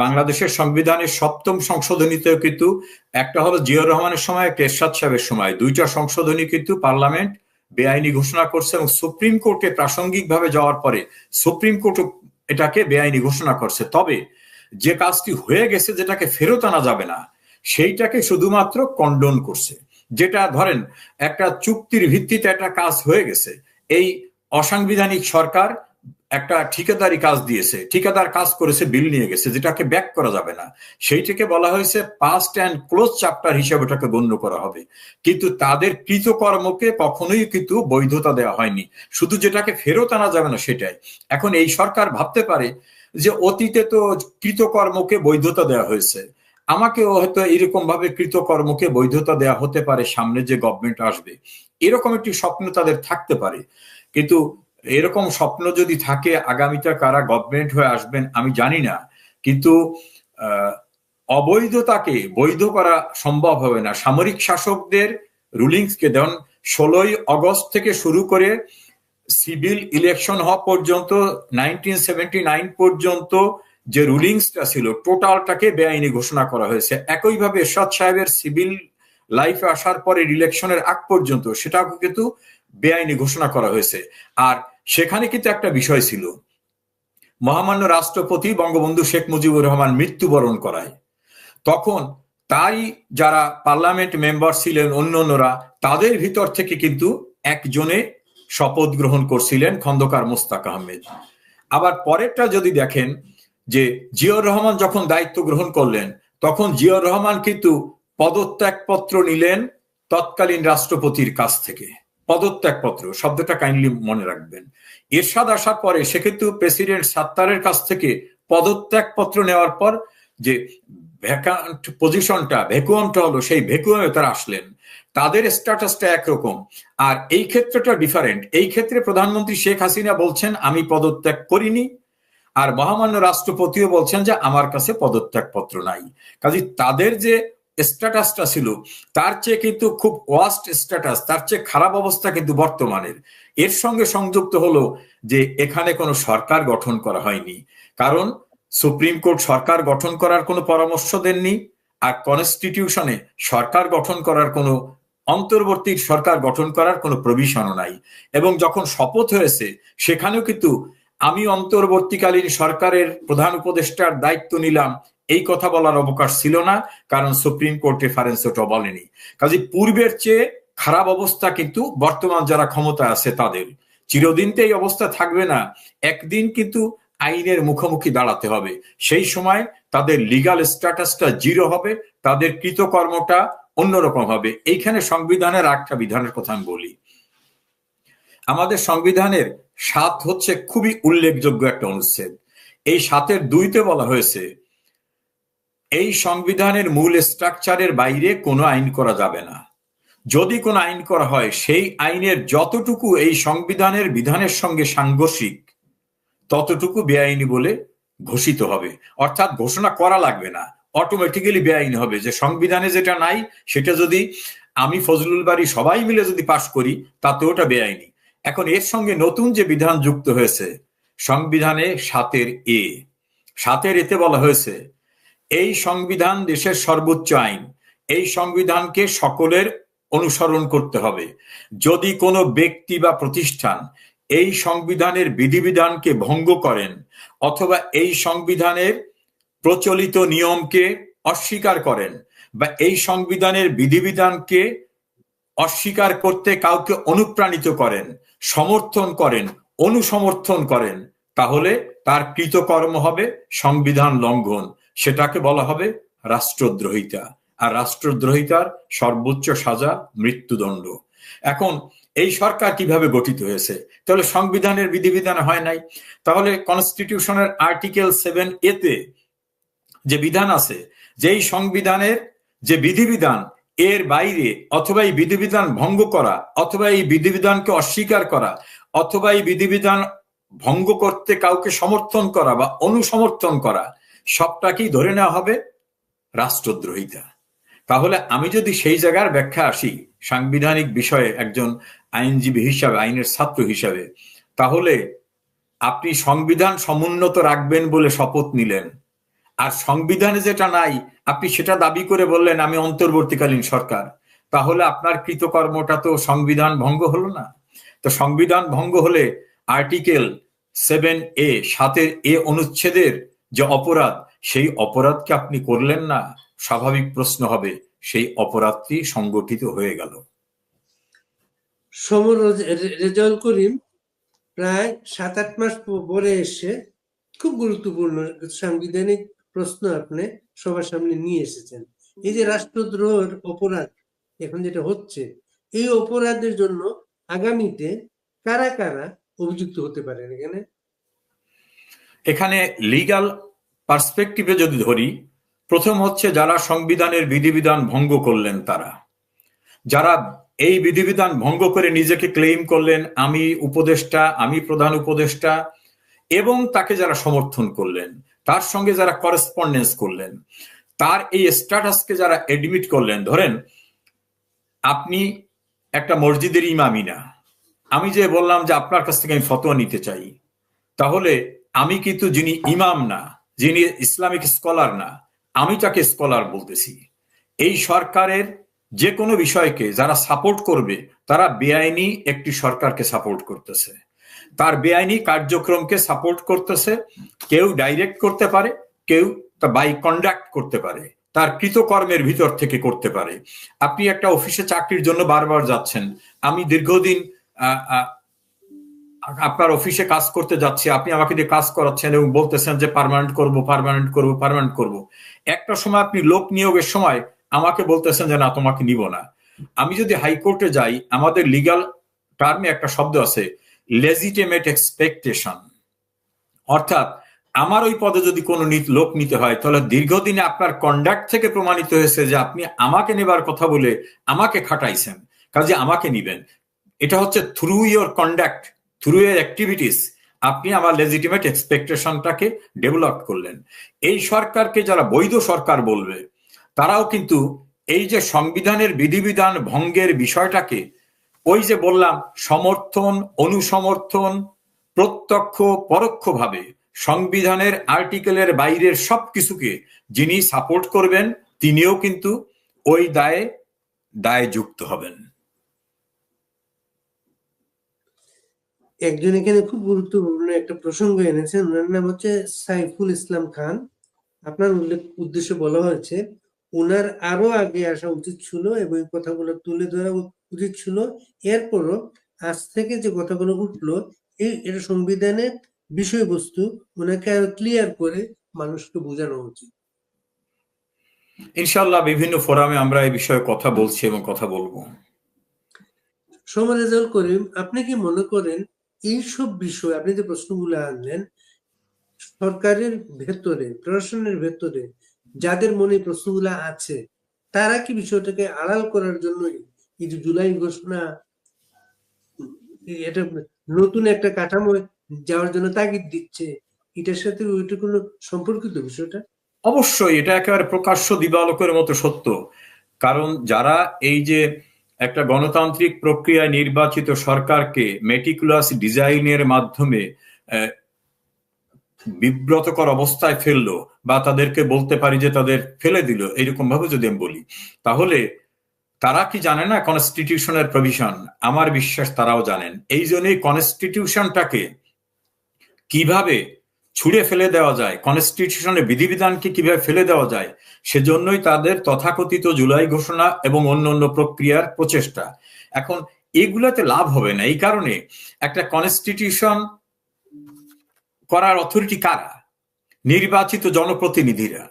Speaker 1: বাংলাদেশের সংবিধানের সপ্তম সংশোধনীতেও কিন্তু একটা হলো জিয়াউর রহমানের সময়, একটা এরশাদ সাহেবের সময়, দুইটা সংশোধনী কিন্তু পার্লামেন্ট বেআইনি ঘোষণা করছে, এবং সুপ্রিম কোর্টে প্রাসঙ্গিকভাবে যাওয়ার পরে সুপ্রিম কোর্ট এটাকে বেআইনি ঘোষণা করছে। তবে যে কাজটি হয়ে গেছে, যেটাকে ফেরত আনা যাবে না, সেইটাকে শুধুমাত্র কন্ডোন করছে। যেটা ধরেন একটা চুক্তির ভিত্তিতে একটা কাজ হয়ে গেছে, এই অসাংবিধানিক সরকার একটা ঠিকাদারি কাজ দিয়েছে, ঠিকাদার কাজ করেছে, বিল নিয়ে গেছে, যেটাকে ব্যাক করা যাবে না, সেইটাকে বলা হয়েছে পাস্ট অ্যান্ড ক্লোজ চ্যাপ্টার হিসেবে ওটাকে গণ্য করা হবে। কিন্তু তাদের কৃতকর্মকে কখনোই কিন্তু বৈধতা দেওয়া হয়নি, শুধু যেটাকে ফেরত আনা যাবে না সেটাই। এখন এই সরকার ভাবতে পারে যে অতীতে তো কৃতকর্মকে বৈধতা দেওয়া হয়েছে, আমাকেও হয়তো এরকম ভাবে কৃতকর্মকে বৈধতা দেওয়া হতে পারে সামনে যে গভর্নমেন্ট আসবে। এরকম একটি স্বপ্ন তাদের থাকতে পারে, কিন্তু এরকম স্বপ্ন যদি থাকে আগামীতে কারা গভর্নমেন্ট হয়ে আসবেন আমি জানি না, কিন্তু অবৈধতাকে বৈধ করা সম্ভব হবে না। সামরিক শাসকদের রুলিংসকে যেমন 16ই আগস্ট থেকে শুরু করে সিভিল ইলেকশন হওয়া পর্যন্ত 1979 পর্যন্ত যে রুলিংসটা ছিল টোটালটাকে বেআইনি ঘোষণা করা হয়েছে। একইভাবে এরশাদ সাহেবের সিভিল লাইফে আসার পরে ইলেকশনের আগ পর্যন্ত সেটাও কিন্তু বেআইনি ঘোষণা করা হয়েছে। আর সেখানে কিন্তু একটা বিষয় ছিল, মহামান্য রাষ্ট্রপতি বঙ্গবন্ধু শেখ মুজিবুর রহমান মৃত্যুবরণ করায়, তখন তাই যারা পার্লামেন্ট মেম্বার ছিলেন অন্যান্যরা তাদের ভিতর থেকে কিন্তু একজনে শপথ গ্রহণ করছিলেন খন্দকার মোস্তাক আহমেদ। আবার পরেরটা যদি দেখেন যে জিয়াউর রহমান যখন দায়িত্ব গ্রহণ করলেন তখন জিয়াউর রহমান কিন্তু পদত্যাগপত্র নিলেন তৎকালীন রাষ্ট্রপতির কাছ থেকে। পদত্যাগপত্র শব্দটা কাইন্ডলি মনে রাখবেন। এরশাদ আসার পরে সে কিন্তু প্রেসিডেন্ট সাত্তারের কাছ থেকে পদত্যাগপত্র নেওয়ার পর যে ভ্যাকান্ট পজিশনটা ভ্যাকুয়ামটা হলো, সেই ভ্যাকুয়ামে তারা আসলেন। তাদের স্ট্যাটাসটা একরকম, আর এই ক্ষেত্রটা ডিফারেন্ট। এই ক্ষেত্রে প্রধানমন্ত্রী শেখ হাসিনা বলছেন আমি পদত্যাগ করিনি, আর মহামান্য রাষ্ট্রপতিও বলছেন যে আমার কাছে পদত্যাগপত্র নাই। কাজে তাদের যে স্ট্যাটাসটা ছিল তার চেয়ে কিন্তু খুব ওয়াস্ট স্ট্যাটাস, তার চেয়ে খারাপ অবস্থা কিন্তু বর্তমানের। এর সঙ্গে সংযুক্ত হলো যে এখানে কোনো সরকার গঠন করা হয়নি, কারণ সুপ্রিম কোর্ট সরকার গঠন করার কোনো পরামর্শ দেননি, আর কনস্টিটিউশনে সরকার গঠন করার কোনো অন্তর্বর্তী সরকার গঠন করার কোনো প্রভিশনও নাই। এবং যখন শপথ হয়েছে সেখানেও কিন্তু আমি অন্তর্বর্তীকালীন সরকারের প্রধান উপদেষ্টার দায়িত্ব নিলাম এই কথা বলার অবকাশ ছিল না, কারণ সুপ্রিম কোর্ট রেফারেন্স ওটা বলেনি। কাজে পূর্বের চেয়ে খারাপ অবস্থা কিন্তু বর্তমান যারা ক্ষমতা আছে তাদের। চিরদিন তো এই অবস্থা থাকবে না, একদিন কিন্তু আইনের মুখোমুখি দাঁড়াতে হবে। সেই সময় তাদের লিগাল স্ট্যাটাসটা জিরো হবে, তাদের কৃতকর্মটা অন্যরকম হবে। এইখানে সংবিধানের একটা বিধানের কথা আমি বলি। আমাদের সংবিধানের 7 হচ্ছে খুবই উল্লেখযোগ্য একটা অনুচ্ছেদ। এই 7-এর 2-তে বলা হয়েছে এই সংবিধানের মূল স্ট্রাকচারের বাইরে কোনো আইন করা যাবে না। যদি কোনো আইন করা হয় সেই আইনের যতটুকু এই সংবিধানের বিধানের সঙ্গে সাংঘর্ষিক ততটুকু বেআইনি বলে ঘোষিত হবে। অর্থাৎ ঘোষণা করা লাগবে না, অটোমেটিক্যালি বেআইনি হবে। যে সংবিধানে যেটা নাই সেটা যদি আমি ফজলুল বারী সবাই মিলে যদি পাশ করি তাতে ওটা বেআইনি। এখন এর সঙ্গে নতুন যে বিধান যুক্ত হয়েছে সংবিধানে 7-এর এতে বলা হয়েছে এই সংবিধান দেশের সর্বোচ্চ আইন, এই সংবিধানকে সকলের অনুসরণ করতে হবে। যদি কোনো ব্যক্তি বা প্রতিষ্ঠান এই সংবিধানের বিধিবিধানকে ভঙ্গ করেন অথবা এই সংবিধানের প্রচলিত নিয়মকে অস্বীকার করেন বা এই সংবিধানের বিধিবিধানকে অস্বীকার করতে কাউকে অনুপ্রাণিত করেন, সমর্থন করেন, অনুসমর্থন করেন, তাহলে তার কৃতকর্ম হবে সংবিধান লঙ্ঘন। সেটাকে বলা হবে রাষ্ট্রদ্রোহিতা, আর রাষ্ট্রদ্রোহিতার সর্বোচ্চ সাজা মৃত্যুদণ্ড। এখন এই সরকার কিভাবে গঠিত হয়েছে? তাহলে সংবিধানের বিধিবিধান হয় নাই। তাহলে কনস্টিটিউশনের আর্টিকেল 7A-তে যে বিধান আছে যে এই সংবিধানের যে বিধিবিধান এর বাইরে অথবা এই বিধিবিধান ভঙ্গ করা অথবা এই বিধিবিধানকে অস্বীকার করা অথবা এই বিধিবিধান ভঙ্গ করতে কাউকে সমর্থন করা বা অনুসমর্থন করা সবটাকেই ধরে নেওয়া হবে রাষ্ট্রদ্রোহিতা। তাহলে আমি যদি সেই জায়গার ব্যাখ্যা আসি সাংবিধানিক বিষয়ে একজন আইনজীবী হিসাবে, আইনের ছাত্র হিসাবে, তাহলে আপনি সংবিধান সমুন্নত রাখবেন বলে শপথ নিলেন, আর সংবিধানে যেটা নাই আপনি সেটা দাবি করে বললেন আমি অন্তর্বর্তীকালীন সরকার, তাহলে আপনার কৃতকর্মটা তো সংবিধান ভঙ্গ হলো না? তো সংবিধান ভঙ্গ হলে আর্টিকেল 7A 7-এ অনুচ্ছেদের যে অপরাধ সেই অপরাধকে আপনি করলেন না, স্বাভাবিক প্রশ্ন হবে সেই অপরাধটি সংগঠিত হয়ে গেল।
Speaker 2: সমর রেজাউল করিম প্রায় 7-8 মাস পরে এসে খুব গুরুত্বপূর্ণ সাংবিধানিক প্রশ্ন আপনি সবার সামনে নিয়ে এসেছেন। এই যে রাষ্ট্রদ্রোহের অপরাধ এখন যেটা হচ্ছে, এই অপরাধের জন্য আগামীতে কারা কারা অভিযুক্ত হতে পারেন?
Speaker 1: এখানে লিগ্যাল পার্সপেক্টিভে যদি ধরি, প্রথম হচ্ছে যারা সংবিধানের বিধিবিধান ভঙ্গ করলেন তারা, যারা এই বিধিবিধান ভঙ্গ করে নিজেকে ক্লেইম করলেন আমি উপদেষ্টা, আমি প্রধান উপদেষ্টা, এবং তাকে যারা সমর্থন করলেন, তার সঙ্গে যারা করেসপন্ডেন্স করলেন, তার এই স্ট্যাটাসকে যারা এডমিট করলেন, ধরেন আপনি একটা মসজিদের ইমামই না, আমি যে বললাম যে আপনার কাছ থেকে আমি ফতোয়া নিতে চাই, তাহলে আমি কিন্তু যিনি ইমাম না, যিনি ইসলামিক স্কলার না, আমি তাকে স্কলার বলতেছি। এই সরকারের যে কোনো বিষয়কে যারা সাপোর্ট করবে তারা বেআইনি একটি সরকারকে সাপোর্ট করতেছে, তার বেআইনি কার্যক্রমকে সাপোর্ট করতেছে। কেউ ডাইরেক্ট করতে পারে, কেউ তা বাই কন্ডাক্ট করতে পারে, তার কৃতকর্মের ভিতর থেকে করতে পারে। আপনি একটা অফিসে চাকরির জন্য বারবার যাচ্ছেন, আমি দীর্ঘদিন আপনার অফিসে কাজ করতে যাচ্ছি, আপনি আমাকে দিয়ে কাজ করাচ্ছেন এবং বলতেছেন যে পার্মানেন্ট করব, পার্মানেন্ট করব, পার্মানেন্ট করব। একটা সময় আপনি লোক নিয়োগের সময় আমাকে বলতেছেন যে না, তোমাকে নিব না। আমি যদি হাইকোর্টে যাই, আমাদের লিগ্যাল টার্মে একটা শব্দ আছে, লেজিটিমেট এক্সপেকটেশন, অর্থাৎ আমার ওই পদে যদি কোনো লোক নিতে হয়, তাহলে দীর্ঘদিনে আপনার কন্ডাক্ট থেকে প্রমাণিত হয়েছে যে আপনি আমাকে নেবার কথা বলে আমাকে খাটাইছেন, কাজে আমাকে নিবেন। এটা হচ্ছে through your conduct, through your activities আপনি আমার লেজিটিমেট এক্সপেকটেশনটাকে ডেভেলপ করলেন। এই সরকারকে যারা বৈধ সরকার বলবে, তারাও কিন্তু এই যে সংবিধানের বিধিবিধান ভঙ্গের বিষয়টাকে, ওই যে বললাম সমর্থন, অনুসমর্থন, প্রত্যক্ষ পরোক্ষভাবে সংবিধানের আর্টিকেলের বাইরের সবকিছুকে যিনি সাপোর্ট করবেন, তিনিও কিন্তু ওই দায়ে যুক্ত হবেন।
Speaker 2: একজন এখানে খুব গুরুত্বপূর্ণ একটা প্রসঙ্গ এনেছেন, ওনার নাম হচ্ছে সাইফুল ইসলাম খান। আপনার উদ্দেশ্যে বলা হয়েছে ওনার আরো আগে আসা উচিত ছিল এবং এই কথাগুলো তুলে ধরা উচিত ছিল, এরপরও আজ থেকে যে কথাগুলো উঠলো এটা সংবিধানের বিষয়বস্তু ওনাকে আরো ক্লিয়ার করে মানুষকে বোঝানো উচিত।
Speaker 1: ইনশাআল্লাহ বিভিন্ন ফোরামে আমরা এই বিষয়ে কথা বলছি এবং কথা বলবো।
Speaker 2: সমারেজাল করিম, আপনি কি মনে করেন এইসব বিষয়, আপনি যে প্রশ্নগুলো আনলেন, সরকারের ভেতরে, প্রশাসনের ভেতরে যাদের মনে প্রশ্নগুলো আছে, তারা কি বিষয়টাকে আড়াল করার জন্যই এই যে জুলাই ঘোষণা, এটা নতুন একটা কাঠামো যাওয়ার জন্য তাগিদ দিচ্ছে, এটার সাথে ওইটা কোনো সম্পর্কিত বিষয়টা?
Speaker 1: অবশ্যই এটা একেবারে প্রকাশ্য দিবালোকের মতো সত্য। কারণ যারা এই যে একটা গণতান্ত্রিক প্রক্রিয়ায় নির্বাচিত সরকারকে মেটিকুলাস ডিজাইনের মাধ্যমে বিব্রতকর অবস্থায় ফেললো, বা তাদেরকে বলতে পারি যে তাদের ফেলে দিল, এইরকম ভাবে যদি আমি বলি, তাহলে তারা কি জানে না কনস্টিটিউশনের প্রভিশন? আমার বিশ্বাস তারাও জানেন। এই জন্যই কনস্টিটিউশনটাকে কিভাবে ছুঁড়ে ফেলে দেওয়া যায়, কনস্টিটিউশনের বিধিবিধানকে কিভাবে ফেলে দেওয়া যায়, সেজন্যই তাদের তথাকথিত জুলাই ঘোষণা এবং অন্য অন্য প্রক্রিয়ার প্রচেষ্টা। এখন এগুলাতে লাভ হবে না, এই কারণে একটা কনস্টিটিউশন করার অথরিটি কারা? নির্বাচিত জনপ্রতিনিধিরা।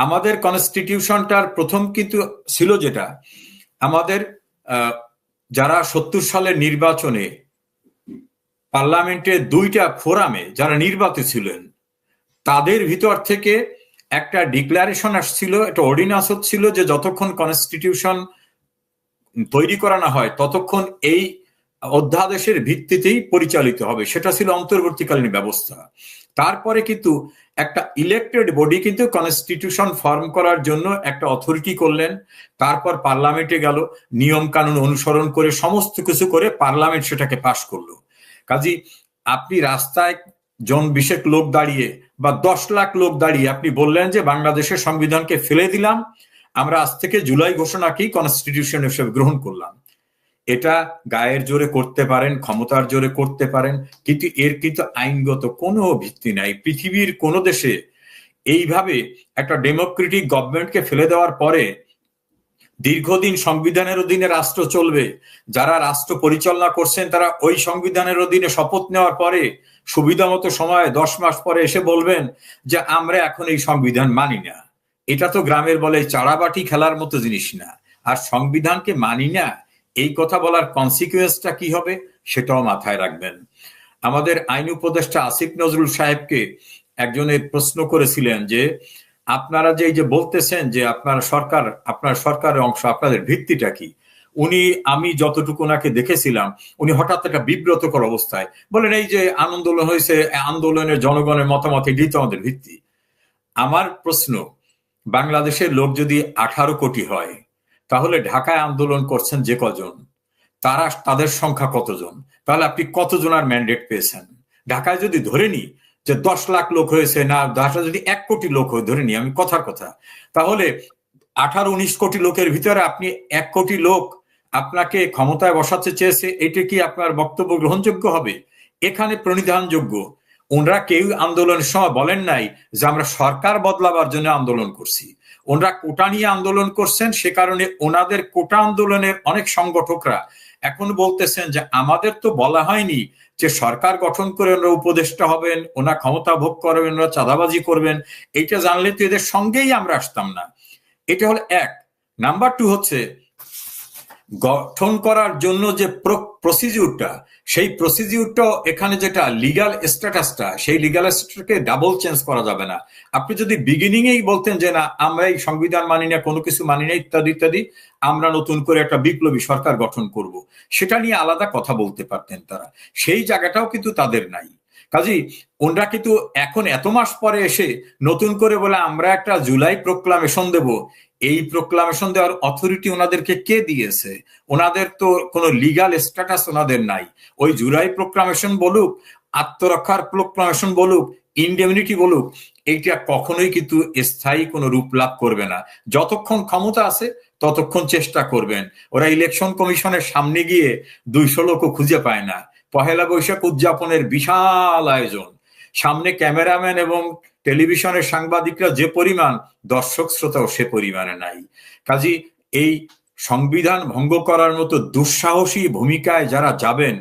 Speaker 1: আমাদের কনস্টিটিউশনটার প্রথম কিন্তু ছিল যেটা, আমাদের যারা ৭০ সালের নির্বাচনে পার্লামেন্টের ২টা ফোরামে যারা নির্বাচিত ছিলেন, তাদের ভিতর থেকে একটা ডিক্লারেশন আসছিল, একটা অর্ডিন্যান্স হচ্ছিল যে যতক্ষণ কনস্টিটিউশন তৈরি করা না হয় ততক্ষণ এই অধ্যাদেশের ভিত্তিতেই পরিচালিত হবে। সেটা ছিল অন্তর্বর্তীকালীন ব্যবস্থা। তারপরে কিন্তু একটা ইলেক্টেড বডি কিন্তু কনস্টিটিউশন ফর্ম করার জন্য একটা অথরিটি করলেন, তারপর পার্লামেন্টে গেল, নিয়ম কানুন অনুসরণ করে সমস্ত কিছু করে পার্লামেন্ট সেটাকে পাশ করলো। কাজী আপনি রাস্তায় জন ২০ লোক দাঁড়িয়ে বা ১০ লাখ লোক দাঁড়িয়ে আপনি বললেন যে বাংলাদেশের সংবিধানকে ফেলে দিলাম, আমরা আজ থেকে জুলাই ঘোষণাকেই কনস্টিটিউশন হিসেবে গ্রহণ করলাম, এটা গায়ের জোরে করতে পারেন, ক্ষমতার জোরে করতে পারেন, কিন্তু এর কিন্তু আইনগত কোনো ভিত্তি নাই। পৃথিবীর কোনো দেশে এইভাবে একটা ডেমোক্রেটিক গভর্নমেন্টকে ফেলে দেওয়ার পরে দীর্ঘদিন সংবিধানের অধীনে রাষ্ট্র চলবে, যারা রাষ্ট্র পরিচালনা করছেন তারা ওই সংবিধানের অধীনে শপথ নেওয়ার পরে সুবিধা মতো সময় ১০ মাস পরে এসে বলবেন যে আমরা এখন এই সংবিধান মানি না। এটা তো গ্রামের বলে চাড়াবাটি খেলার মতো জিনিস না। আর সংবিধানকে মানি না এই কথা বলার কনসিকুয়েন্সটা কি হবে সেটাও মাথায় রাখবেন। আমাদের আইন উপদেষ্টা আসিফ নজরুল সাহেবকে একজনের প্রশ্ন করেছিলেন যে আপনারা যে এই যে বলতেছেন যে আপনার সরকারের অংশ, আপনাদের ভিত্তিটা কি? উনি, আমি যতটুকু ওনাকে দেখেছিলাম, উনি হঠাৎ একটা বিব্রতকর অবস্থায় বলেন, এই যে আন্দোলন হয়েছে, আন্দোলনের জনগণের মতামত, এটাই তো আমাদের ভিত্তি। আমার প্রশ্ন, বাংলাদেশের লোক যদি 18 কোটি হয়, তাহলে ঢাকায় আন্দোলন করছেন যে কজন, তাদের সংখ্যা কতজন? তাহলে আপনি কতজনের ম্যান্ডেট পেয়েছেন? ঢাকায় যদি ধরে নি যে 10 লাখ লোক হয়েছে, না ঢাকায় যদি 1 কোটি লোক হয়, ধরে নি আমি কথার কথা, তাহলে 18-19 কোটি লোকের ভিতরে আপনি 1 কোটি লোক আপনাকে ক্ষমতায় বসাতে চেয়েছে, এটা কি আপনার বক্তব্য গ্রহণযোগ্য হবে? এখানে প্রণিধানযোগ্য, ওনারা কেউ আন্দোলনের সময় বলেন নাই যে আমরা সরকার বদলাবার জন্য আন্দোলন করছি। ওনারা কোটা নিয়ে আন্দোলন করছেন, সে কারণে ওনাদের কোটা আন্দোলনের অনেক সংগঠকরা এখন বলতেছেন যে আমাদের তো বলা হয়নি যে সরকার গঠন করে ওনারা উপদেষ্টা হবেন, ওনারা ক্ষমতা ভোগ করবেন, ওনারা চাঁদাবাজি করবেন। এইটা জানলে তো এদের সঙ্গেই আমরা আসতাম না। এটা হলো এক। নাম্বার 2 হচ্ছে, গঠন করার জন্য যে প্রসিডিউরটা, সেই প্রসিডিউরটা এখানে যেটা লিগ্যাল স্ট্যাটাসটা, সেই লিগ্যাল স্ট্যাটাসকে ডাবল চেঞ্জ করা যাবে না। আপনি যদি বিগিনিং এই বলতেন যে না আমরা এই সংবিধান মানি না, কোনো কিছু মানি না, ইত্যাদি ইত্যাদি, আমরা নতুন করে একটা বিপ্লবী সরকার গঠন করব, সেটা নিয়ে আলাদা কথা বলতে পারতেন তারা। সেই জায়গাটাও কিন্তু তাদের নাই। কাজেই ওনারা কিন্তু এখন এত মাস পরে এসে নতুন করে বলে আমরা একটা জুলাই প্রোক্লামেশন দেব, এই প্রোক্লামেশন দেওয়ার অথরিটি ওনাদেরকে কে দিয়েছে? ওনাদের তো কোনো লিগাল স্ট্যাটাস ওনাদের নাই। ওই জুলাই প্রোক্লামেশন বলুক, আত্মরক্ষার প্রোক্লামেশন বলুক, ইনডেমনিটি বলুক, এইটা কখনোই কিন্তু স্থায়ী কোনো রূপ লাভ করবে না। যতক্ষণ ক্ষমতা আছে ততক্ষণ চেষ্টা করবেন। ওরা ইলেকশন কমিশনের সামনে গিয়ে 200 লোকও খুঁজে পায় না। পহেলা বৈশাখ উদযাপনের বিশাল আয়োজন, সামনে ক্যামেরাম্যান এবং টেলিভিশনের সাংবাদিকরা যে পরিমাণ, দর্শক শ্রোতাও সে পরিমাণে নাই। কাজী এই সংবিধান ভঙ্গ করার মতো দুঃসাহসী ভূমিকায় যারা যাবেন,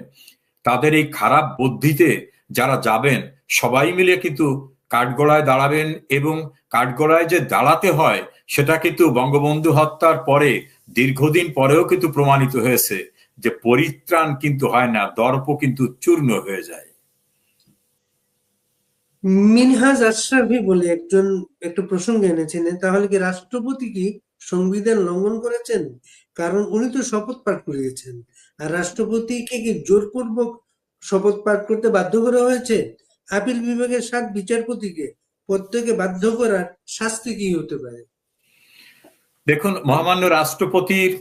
Speaker 1: তাদের এই খারাপ বুদ্ধিতে যারা যাবেন, সবাই মিলে কিন্তু কাঠগড়ায় দাঁড়াবেন। এবং কাঠগড়ায় যে দাঁড়াতে হয় সেটা কিন্তু বঙ্গবন্ধু হত্যার পরে দীর্ঘদিন পরেও কিন্তু প্রমাণিত হয়েছে যে পরিত্রাণ কিন্তু হয় না, দর্প কিন্তু চূর্ণ হয়ে যায়।
Speaker 2: মিনহাজ আশরাফি বলে একজন একটা প্রসঙ্গ এনেছিলেন, তাহলে কি রাষ্ট্রপতি কি সংবিধান লঙ্ঘন করেছেন? কারণ উনি তো শপথ পাঠ করিয়েছেন, আর রাষ্ট্রপতিকে কি জোরপূর্বক শপথ পাঠ করতে বাধ্য করা হয়েছে? আপিল বিভাগের 7 বিচারপতিকে প্রত্যেকে বাধ্য করার শাস্তি কি হতে পারে?
Speaker 1: দেখুন, মহামান্য রাষ্ট্রপতির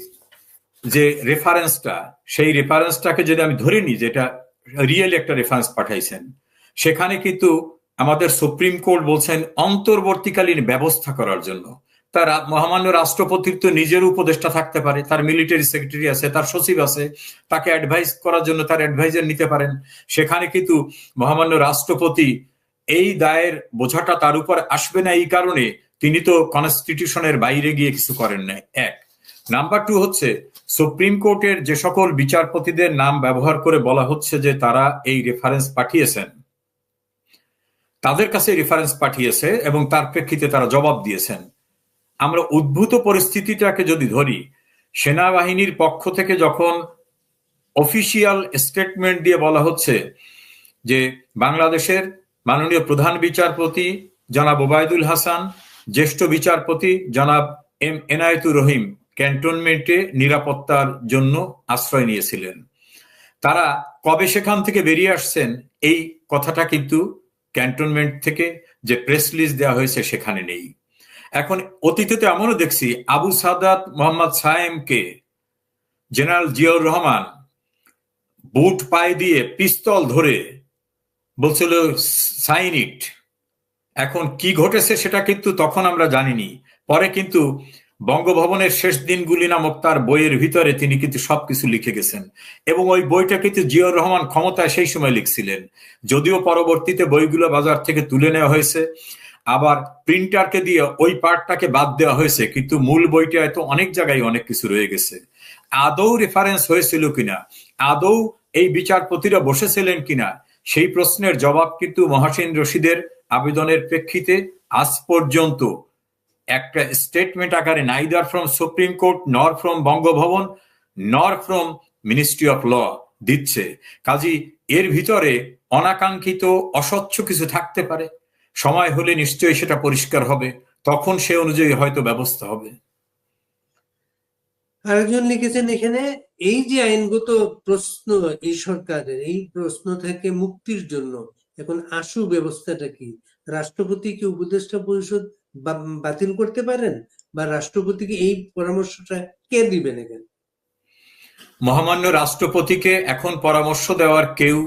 Speaker 1: যে রেফারেন্সটা, সেই রেফারেন্সটাকে যদি আমি ধরে নিই, যেটা রিয়েল একটা রেফারেন্স পাঠাইছেন, সেখানে কিন্তু আমাদের সুপ্রিম কোর্ট বলছেন অন্তর্বর্তীকালীন ব্যবস্থা করার জন্য। তার মহামান্য রাষ্ট্রপতির তো নিজের উপদেষ্টা থাকতে পারে, তার মিলিটারি সেক্রেটারি আছে, তার সচিব আছে, তাকে অ্যাডভাইস করার জন্য তার অ্যাডভাইজার নিতে পারেন। সেখানে কিন্তু মহামান্য রাষ্ট্রপতি এই দায়ের বোঝাটা তার উপর আসবে না, এই কারণে তিনি তো কনস্টিটিউশনের বাইরে গিয়ে কিছু করেন না। এক। নাম্বার 2 হচ্ছে, সুপ্রিম কোর্টের যে সকল বিচারপতিদের নাম ব্যবহার করে বলা হচ্ছে যে তারা এই রেফারেন্স পাঠিয়েছেন, তাদের কাছে রেফারেন্স পাঠিয়েছে এবং তার প্রেক্ষিতে তারা জবাব দিয়েছেন। আমরা উদ্ভূত পরিস্থিতিটাকে যদি ধরি, সেনাবাহিনীর পক্ষ থেকে যখন অফিসিয়াল স্টেটমেন্ট দিয়ে বলা হচ্ছে যে বাংলাদেশের মাননীয় প্রধান বিচারপতি জনাব ওবায়দুল হাসান, জ্যেষ্ঠ বিচারপতি জনাব এম এনায়েতুর রহিম ক্যান্টনমেন্টে নিরাপত্তার জন্য আশ্রয় নিয়েছিলেন, তারা কবে সেখান থেকে বেরিয়ে আসছেন এই কথাটা কিন্তু ক্যান্টনমেন্ট থেকে যে প্রেস রিলিজ দেওয়া হয়েছে সেখানে নেই। এখন অতীতে তো এমনও দেখছি, আবু সাদাত মোহাম্মদ সায়েমকে জেনারেল জিয়াউর রহমান বুট পায়ে দিয়ে পিস্তল ধরে বলছিল সাইন ইট। এখন কি ঘটেছে সেটা কিন্তু তখন আমরা জানিনি। পরে কিন্তু বঙ্গভবনের শেষ দিনগুলি নামক তার বইয়ের ভিতরে তিনি কিন্তু সবকিছু লিখে গেছেন, এবং ওই বইটা কিন্তু জিয়াউর রহমান ক্ষমতায় সেই সময় লিখছিলেন। যদিও পরবর্তীতে বইগুলো বাজার থেকে তুলে নেওয়া হয়েছে, আবার প্রিন্টারকে দিয়ে ওই পার্টটাকে বাদ দেওয়া হয়েছে, কিন্তু মূল বইটা তো অনেক জায়গায় অনেক কিছু রয়ে গেছে। আদৌ রেফারেন্স হয়েছিল কিনা, আদৌ এই বিচারপতিরা বসেছিলেন কিনা, সেই প্রশ্নের জবাব কিন্তু মহাসিন রশিদের আবেদনের প্রেক্ষিতে আজ পর্যন্ত একটা স্টেটমেন্ট আকারে নাইদার ফ্রম সুপ্রিম কোর্ট, নর ফ্রম বঙ্গভবন, নর ফ্রম মিনিস্ট্রি অফ ল দিচ্ছে। কাজী এর ভিতরে অনাকাঙ্ক্ষিত অস্বচ্ছ কিছু থাকতে পারে, সময় হলে নিশ্চয়ই সেটা পরিষ্কার হবে, তখন সে অনুযায়ী হয়তো ব্যবস্থা হবে।
Speaker 2: আরেকজন লিখেছেন এখানে, এই যে আইনগত প্রশ্ন এই সরকারের, এই প্রশ্ন থেকে মুক্তির জন্য এখন আশু ব্যবস্থাটা কি? রাষ্ট্রপতি কি উপদেষ্টা পরিষদ বাতিল করতে পারেন, বা রাষ্ট্রপতিকে এই পরামর্শটা কে দিবেন এখানে?
Speaker 1: মহামান্য রাষ্ট্রপতিকে এখন পরামর্শ দেওয়ার কেউ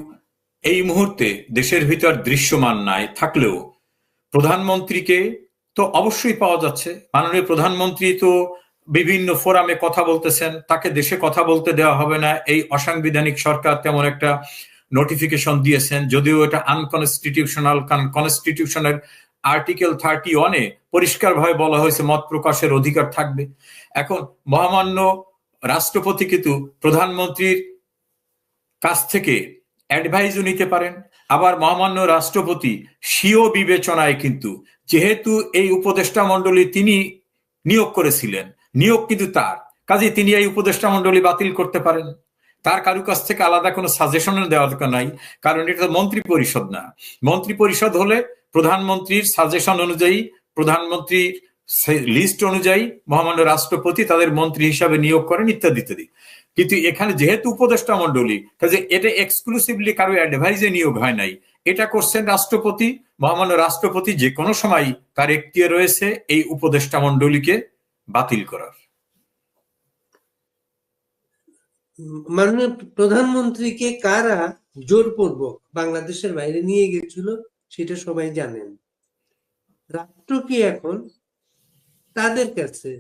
Speaker 1: এই মুহূর্তে দেশের ভিতর দৃশ্যমান নাই থাকলেও প্রধানমন্ত্রীকে তো অবশ্যই পাওয়া যাচ্ছে। মাননীয় প্রধানমন্ত্রী তো বিভিন্ন ফোরামে কথা বলতেছেন, তাকে দেশে কথা বলতে দেওয়া হবে না এই অসাংবিধানিক সরকার তেমন একটা নোটিফিকেশন দিয়েছেন, যদিও এটা আনকনস্টিটিউশনাল। কারণ কনস্টিটিউশনের আর্টিকেল 31-এ পরিষ্কারভাবে বলা হয়েছে মত প্রকাশের অধিকার থাকবে। এখন মহামান্য রাষ্ট্রপতি কিন্তু প্রধানমন্ত্রীর কাছ থেকে অ্যাডভাইসও নিতে পারেন। আবার মহামান্য রাষ্ট্রপতি স্বীয় বিবেচনায় কিন্তু, যেহেতু এই উপদেষ্টা মণ্ডলী তিনি নিয়োগ করেছিলেন, নিয়োগ কিন্তু তার, কাজে তিনি এই উপদেষ্টা মণ্ডলী বাতিল করতে পারেন। তার কারো কাছ থেকে আলাদা কোনো সাজেশন দেওয়ার দরকার নাই, কারণ এটা তো মন্ত্রী পরিষদ না। মন্ত্রী পরিষদ হলে প্রধানমন্ত্রীর সাজেশন অনুযায়ী, প্রধানমন্ত্রীর লিস্ট অনুযায়ী মহামান্য রাষ্ট্রপতি তাদের মন্ত্রী হিসাবে নিয়োগ করেন ইত্যাদি ইত্যাদি। কিন্তু এখানে যেহেতু উপদেষ্টা মণ্ডলী, কাজে এটা এক্সক্লুসিভলি কারো অ্যাডভাইজে নিয়োগ হয় নাই, এটা করছেন রাষ্ট্রপতি। মহামান্য রাষ্ট্রপতি যে কোনো সময় তার এখতিয়ার রয়েছে এই উপদেষ্টা মণ্ডলীকে বাতিল করার।
Speaker 2: মাননীয় প্রধানমন্ত্রীকে কারা জোরপূর্বক বাংলাদেশের বাইরে নিয়ে গেছিল সেটা সবাই জানেন। রাষ্ট্র কি এখন তাদের কাছে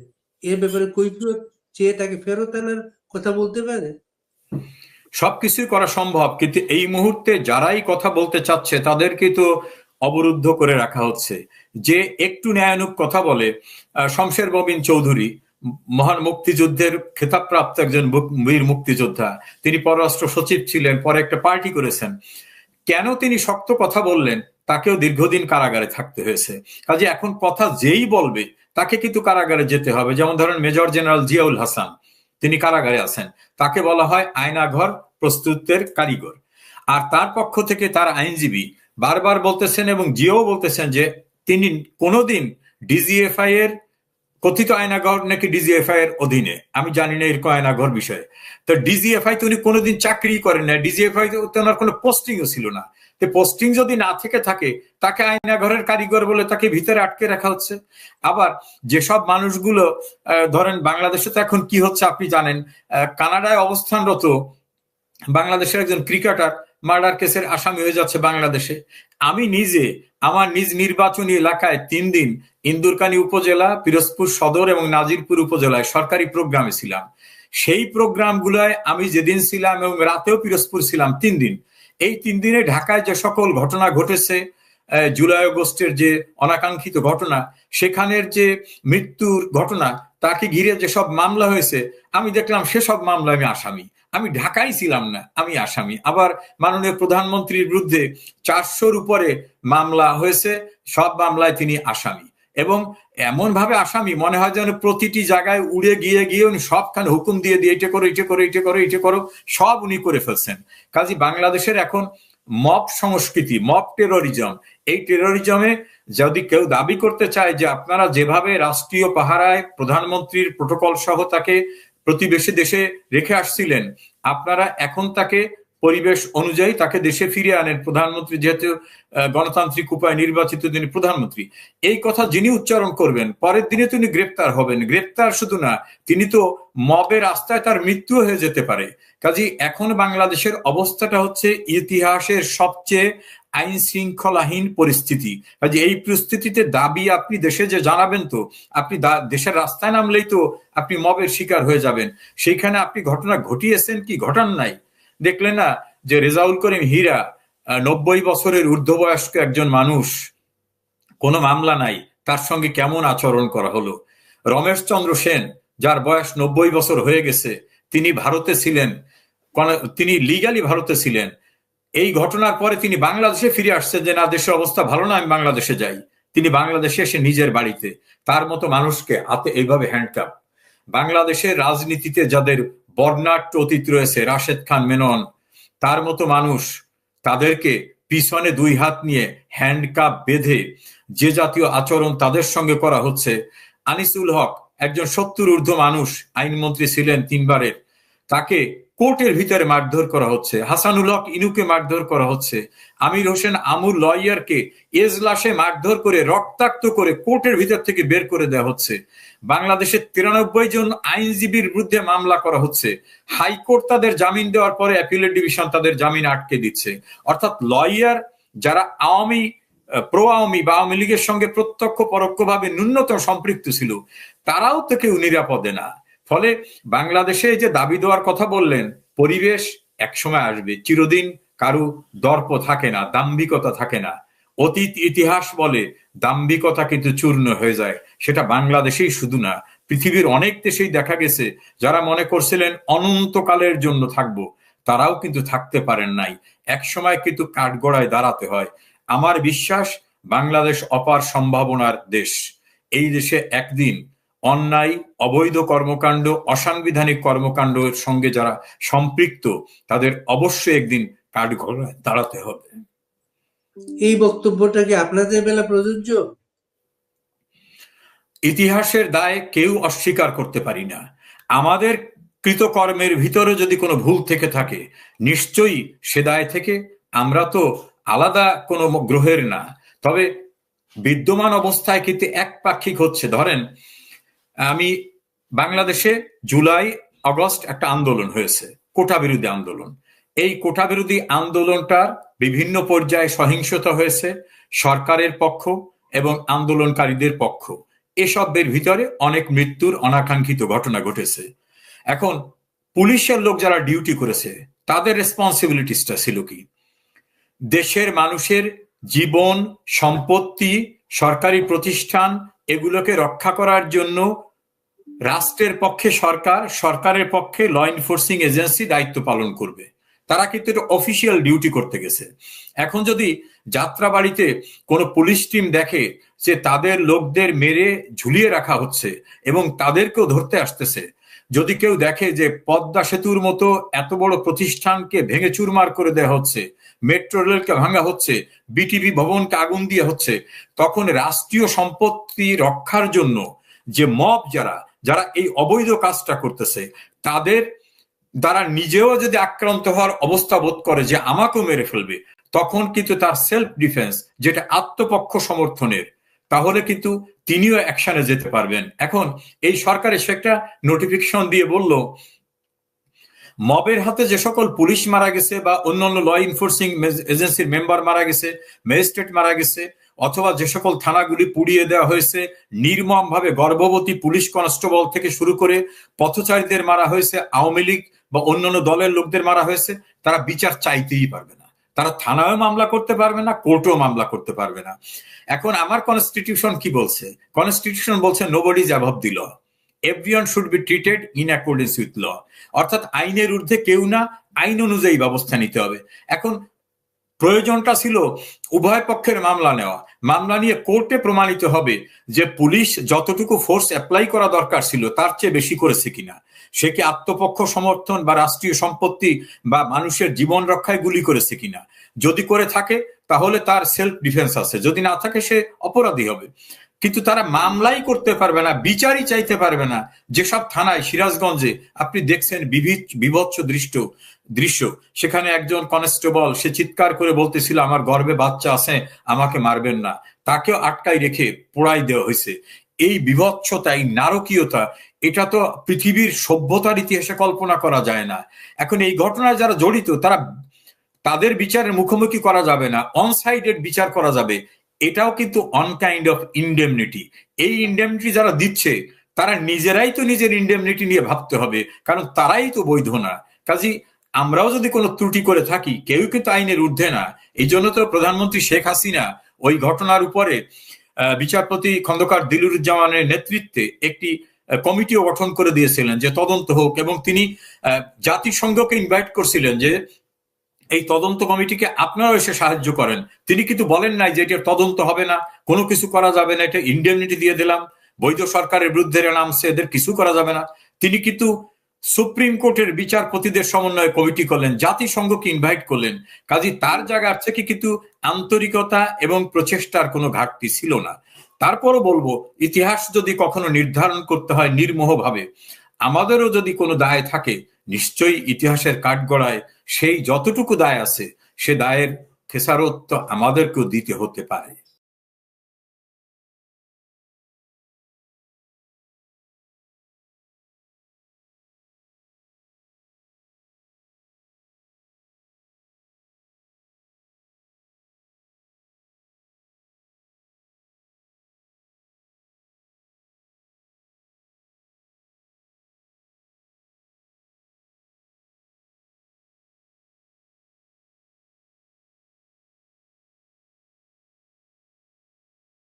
Speaker 2: এ ব্যাপারে কৈফিয়ত চেয়ে তাকে ফেরত আনার কথা বলতে পারে?
Speaker 1: সবকিছুই করা সম্ভব, কিন্তু এই মুহূর্তে যারাই কথা বলতে চাচ্ছে তাদেরকে তো অবরুদ্ধ করে রাখা হচ্ছে। যে একটু ন্যায়ানুগ কথা বলে, শমশের মবিন চৌধুরী, মহান মুক্তিযুদ্ধের খেতাবপ্রাপ্ত একজন বীর মুক্তিযোদ্ধা, তিনি পররাষ্ট্র সচিব ছিলেন, পরে একটা পার্টি করেছেন। কেন তিনি শক্ত কথা বললেন, তাকেও দীর্ঘদিন কারাগারে থাকতে হয়েছে। কাজে এখন কথা যেই বলবে তাকে কিন্তু কারাগারে যেতে হবে। যেমন ধরেন মেজর জেনারেল জিয়াউল হাসান, তিনি কারাগারে আছেন, তাকে বলা হয় আয়নাঘর প্রস্তুতের কারিগর। আর তার পক্ষ থেকে তার আইনজীবী বারবার বলতেছেন এবং জিয়াও বলতেছেন যে তিনি কোনোদিন ডিজিএফআই এর কথিত আয়নাঘর নাকি ডিজিএফআই এর অধীনে, আমি জানি না এরকম আয়নাঘর বিষয়ে। তো ডিজিএফআই তো উনি কোনোদিন চাকরি করেন না, ডিজিএফআই তো ওনার কোনো পোস্টিংও ছিল না। তো পোস্টিং যদি না থেকে থাকে, তাকে আয়নাঘরের কারিগর বলে তাকে ভিতরে আটকে রাখা হচ্ছে। আবার যেসব মানুষগুলো ধরেন বাংলাদেশে তো এখন কি হচ্ছে আপনি জানেন, কানাডায় অবস্থানরত বাংলাদেশের একজন ক্রিকেটার মার্ডার কেসের আসামি হয়ে যাচ্ছে বাংলাদেশে। আমি নিজে আমার নিজ নির্বাচনী এলাকায় 3 দিন ইন্দুরকানী উপজেলা, পিরোজপুর সদর এবং নাজিরপুর উপজেলায় সরকারি প্রোগ্রামে ছিলাম। সেই প্রোগ্রামগুলোয় আমি যেদিন ছিলাম এবং রাতেও পিরোজপুর ছিলাম 3 দিন। এই 3 দিনে ঢাকায় যে সকল ঘটনা ঘটেছে, জুলাই আগস্টের যে অনাকাঙ্ক্ষিত ঘটনা, সেখানের যে মৃত্যুর ঘটনা, তাকে ঘিরে যেসব মামলা হয়েছে, আমি দেখলাম সেসব মামলা আমি আসামি। আমি ঢাকায় ছিলাম না, আমি আসামি। আবার মাননীয় প্রধানমন্ত্রীর বিরুদ্ধে 400-র উপরে মামলা হয়েছে, সব মামলায় তিনি আসামি। এবং এমন ভাবে আসামি মনে হয় যেন প্রতিটি জায়গায় উড়ে গিয়ে গিয়ে উনি সবখানে হুকুম দিয়ে দিয়ে এটা করো, এটা করো, এটা করো, এটা করো, সব উনি করে ফেলছেন। কাজে বাংলাদেশের এখন মব সংস্কৃতি, মব টেরোরিজম, এই টেরোরিজমে যদি কেউ দাবি করতে চায় যে আপনারা যেভাবে রাষ্ট্রীয় পাহারায় প্রধানমন্ত্রীর প্রোটোকল সহ তাকে প্রতিবেশী দেশে রেখে আসছিলেন, আপনারা এখন তাকে পরিবেশ অনুযায়ী তাকে দেশে ফিরে আনেন। প্রধানমন্ত্রী যেহেতু গণতান্ত্রিক উপায় নির্বাচিত তিনি প্রধানমন্ত্রী, এই কথা যিনি উচ্চারণ করবেন পরের দিনে তিনি গ্রেপ্তার হবেন। গ্রেপ্তার শুধু না, তিনি তো মবের রাস্তায় তার মৃত্যু হয়ে যেতে পারে। কাজে এখন বাংলাদেশের অবস্থাটা হচ্ছে ইতিহাসের সবচেয়ে আইন শৃঙ্খলাহীন পরিস্থিতি। কাজে এই পরিস্থিতিতে দাবি আপনি দেশে যে জানাবেন, তো আপনি দেশের রাস্তায় নামলেই তো আপনি মবের শিকার হয়ে যাবেন। সেইখানে আপনি ঘটনা ঘটিয়েছেন কি ঘটান নাই, দেখলেন না যে রেজাউল করিম হীরা 90 বছরের ঊর্ধ্ববয়স্ক একজন মানুষ, কোনো মামলা নাই, তার সঙ্গে কেমন আচরণ করা হলো। রমেশ চন্দ্র সেন, যার বয়স 90 বছর হয়ে গেছে, তিনি ভারতে ছিলেন, তিনি লিগালি ভারতে ছিলেন। এই ঘটনার পরে তিনি বাংলাদেশে ফিরে আসছেন যে না, দেশের অবস্থা ভালো না, আমি বাংলাদেশে যাই। তিনি বাংলাদেশে এসে নিজের বাড়িতে তার মতো মানুষকে হাতে এইভাবে হ্যান্ডকাপ। বাংলাদেশের রাজনীতিতে যাদের বর্ণাঢ্য অতীত রয়েছে, রাশেদ খান মেনন, তার মতো মানুষ, তাদেরকে পিছনে 2 হাত নিয়ে হ্যান্ডকাপ বেঁধে যে জাতীয় আচরণ তাদের সঙ্গে করা হচ্ছে। আনিসুল হক একজন 70 ঊর্ধ্ব মানুষ, আইনমন্ত্রী ছিলেন 3 বারের, তাকে কোর্টের ভিতরে মারধর করা হচ্ছে, হাসানুল হক ইনুকে মারধর করা হচ্ছে, আমির হোসেন আমুর লয়ারকে এজলাসে মারধর করে রক্তাক্ত করে কোর্টের ভিতর থেকে বের করে দেওয়া হচ্ছে, বাংলাদেশের 93 জন আইনজীবীর বিরুদ্ধে মামলা করা হচ্ছে, হাইকোর্ট তাদের জামিন দেওয়ার পরে অ্যাপিলেট ডিভিশন তাদের জামিন আটকে দিচ্ছে। অর্থাৎ লয়ার যারা প্রো আওয়ামী বা আওয়ামী লীগের সঙ্গে প্রত্যক্ষ পরোক্ষভাবে ন্যূনতম সম্পৃক্ত ছিল, তারাও তো কেউ নিরাপদে না। ফলে বাংলাদেশে যে দাবি দেওয়ার কথা বললেন, পরিবেশ একসময় আসবে, চিরদিন কারু দর্প থাকে না, দাম্ভিকতা থাকে না। অতীত ইতিহাস বলে দাম্ভিকতা কিন্তু চূর্ণ হয়ে যায়। সেটা বাংলাদেশেই শুধু না, পৃথিবীর অনেক দেশেই দেখা গেছে যারা মনে করছিলেন অনন্তকালের জন্য থাকবো, তারাও কিন্তু থাকতে পারেন নাই। একসময় কিন্তু কাঠগড়ায় দাঁড়াতে হয়। আমার বিশ্বাস বাংলাদেশ অপার সম্ভাবনার দেশ। এই দেশে একদিন অন্যায়, অবৈধ কর্মকাণ্ড, অসাংবিধানিক কর্মকাণ্ডের সঙ্গে যারা সম্পৃক্ত, তাদের অবশ্যই একদিন কাঠগড়ায় দাঁড়াতে হবে।
Speaker 2: এই বক্তব্যটা কি আপনাদের বেলা প্রযোজ্য?
Speaker 1: ইতিহাসের দায় কেউ অস্বীকার করতে পারি না। আমাদের কৃতকর্মের ভিতরে যদি কোনো ভুল থেকে থাকে, নিশ্চয়ই সে দায় থেকে আমরা তো আলাদা কোনো গ্রহের না। তবে বিদ্যমান অবস্থায় কিন্তু একপাক্ষিক হচ্ছে। ধরেন, আমি বাংলাদেশে জুলাই আগস্ট একটা আন্দোলন হয়েছে, কোটা বিরোধী আন্দোলন। এই কোটা বিরোধী আন্দোলনটার বিভিন্ন পর্যায়ে সহিংসতা হয়েছে, সরকারের পক্ষ এবং আন্দোলনকারীদের পক্ষ। এসবের ভিতরে অনেক মৃত্যুর অনাকাঙ্ক্ষিত ঘটনা ঘটেছে। এখন পুলিশের লোক যারা ডিউটি করেছে, তাদের রেসপন্সিবিলিটিসটা ছিল কি? দেশের মানুষের জীবন, সম্পত্তি, সরকারি প্রতিষ্ঠান এগুলোকে রক্ষা করার জন্য রাষ্ট্রের পক্ষে সরকার, সরকারের পক্ষে ল এনফোর্সিং এজেন্সি দায়িত্ব পালন করবে। তারা কিন্তু এটা অফিসিয়াল ডিউটি করতে গেছে। এখন যদি যাত্রাবাড়িতে কোনো পুলিশ টিম দেখে যে তাদের লোকদের মেরে ঝুলিয়ে রাখা হচ্ছে এবং তাদেরকেও ধরতে আসতেছে, যদি কেউ দেখে যে পদ্মা সেতুর মতো এত বড় প্রতিষ্ঠানকে ভেঙে চুরমার করে দেওয়া হচ্ছে, মেট্রো রেলকে ভাঙা হচ্ছে, বিটিভি ভবনকে আগুন দিয়ে হচ্ছে, তখন রাষ্ট্রীয় সম্পত্তি রক্ষার জন্য যে মব যারা যারা এই অবৈধ কাজটা করতেছে, তাদের দ্বারা নিজেও যদি আক্রান্ত হওয়ার অবস্থা বোধ করে যে আমাকেও মেরে ফেলবে, তখন কিন্তু তার সেলফ ডিফেন্স, যেটা আত্মপক্ষ সমর্থনের, তাহলে কিন্তু তিনিও অ্যাকশনে যেতে পারবেন। এখন এই সরকার এসে একটা নোটিফিকেশন দিয়ে বলল, মবের হাতে যে সকল পুলিশ মারা গেছে বা অন্যান্য ল এনফোর্সিং এজেন্সির মেম্বার মারা গেছে, ম্যাজিস্ট্রেট মারা গেছে, অথবা যে সকল থানাগুলি পুড়িয়ে দেওয়া হয়েছে, নির্মম ভাবে গর্ভবতী পুলিশ কনস্টেবল থেকে শুরু করে পথচারীদের মারা হয়েছে, আওয়ামী লীগ বা অন্যান্য দলের লোকদের মারা হয়েছে, তারা বিচার চাইতেই পারবে না। তারা থানায়ও মামলা করতে পারবে না, কোর্টেও মামলা করতে পারবে না। এখন আমার কনস্টিটিউশন কি বলছে? কনস্টিটিউশন বলছে nobody is above the law, everyone should be treated in accordance with law. অর্থাৎ আইনের ঊর্ধ্বে কেউ না, আইন অনুযায়ী ব্যবস্থা নিতে হবে। এখন প্রয়োজনটা ছিল উভয় পক্ষের মামলা নেওয়া। মামলা নিয়ে কোর্টে প্রমাণিত হবে যে পুলিশ যতটুকু ফোর্স অ্যাপ্লাই করা দরকার ছিল তার চেয়ে বেশি করেছে কিনা, সে কি আত্মপক্ষ সমর্থন বা রাষ্ট্রীয় সম্পত্তি বা মানুষের জীবন রক্ষায় গুলি করেছে কিনা। যদি করে থাকে তাহলে তার সেলফ ডিফেন্স আছে, যদি না থাকে সে অপরাধী হবে। কিন্তু তারা মামলাই করতে পারবে না, বিচারই চাইতে পারবে না। যেসব থানায় সিরাজগঞ্জে আপনি দেখছেন বিভৎস দৃশ্য, সেখানে একজন কনস্টেবল সে চিৎকার করে বলতেছিল আমার গর্ভে বাচ্চা আছে, আমাকে মারবেন না, তাকেও আটকাই রেখে পোড়াই দেওয়া হয়েছে। এই বিভৎসতা, এই নারকীয়তা, এটা তো পৃথিবীর সভ্যতার ইতিহাসে কল্পনা করা যায় না। এখন এই ঘটনায় যারা জড়িত তাদের বিচারের মুখোমুখি করা যাবে না, অনসাইডেড বিচার করা যাবে। এটাও কিন্তু অন কাইন্ড অফ ইনডেমনিটি। এই ইনডেমনিটি যারা দিচ্ছে তারা নিজেরাই তো নিজের ইনডেমনিটি নিয়ে ভাবতে হবে, কারণ তারাই তো বৈধ না। কাজী আমরাও যদি কোনো ত্রুটি করে থাকি, কেউ কিন্তু আইনের ঊর্ধ্বে না। এই জন্য তো প্রধানমন্ত্রী শেখ হাসিনা ওই ঘটনার উপরে বিচারপতি খন্দকার দিলুরুজ্জামানের নেতৃত্বে একটি কমিটিও গঠন করে দিয়েছিলেন যে তদন্ত হোক, এবং তিনি জাতিসংঘকে ইনভাইট করছিলেন যে এই তদন্ত কমিটিকে আপনারাও এসে সাহায্য করেন। তিনি কিন্তু বলেন নাই যে এটা তদন্ত হবে না, কোনো কিছু করা যাবে না, এটা ইনডেমনিটি দিয়ে দিলাম, বৈধ সরকারের বিরুদ্ধে নামছে, এদের কিছু করা যাবে না। তিনি কিন্তু সুপ্রিম কোর্টের বিচারপতিদের সমন্বয়ে কমিটি করলেন, জাতিসংঘকে ইনভাইট করলেন। কাজী তার জায়গার থেকে কিন্তু আন্তরিকতা এবং প্রচেষ্টার কোনো ঘাটতি ছিল না। তারপরও বলবো, ইতিহাস যদি কখনো নির্ধারণ করতে হয় নির্মোহভাবে, আমাদেরও যদি কোনো দায় থাকে, নিশ্চয়ই ইতিহাসের কাঠগড়ায় সেই যতটুকু দায় আছে সে দায়ের খেসারত তো আমাদেরকেও দিতে হতে পারে।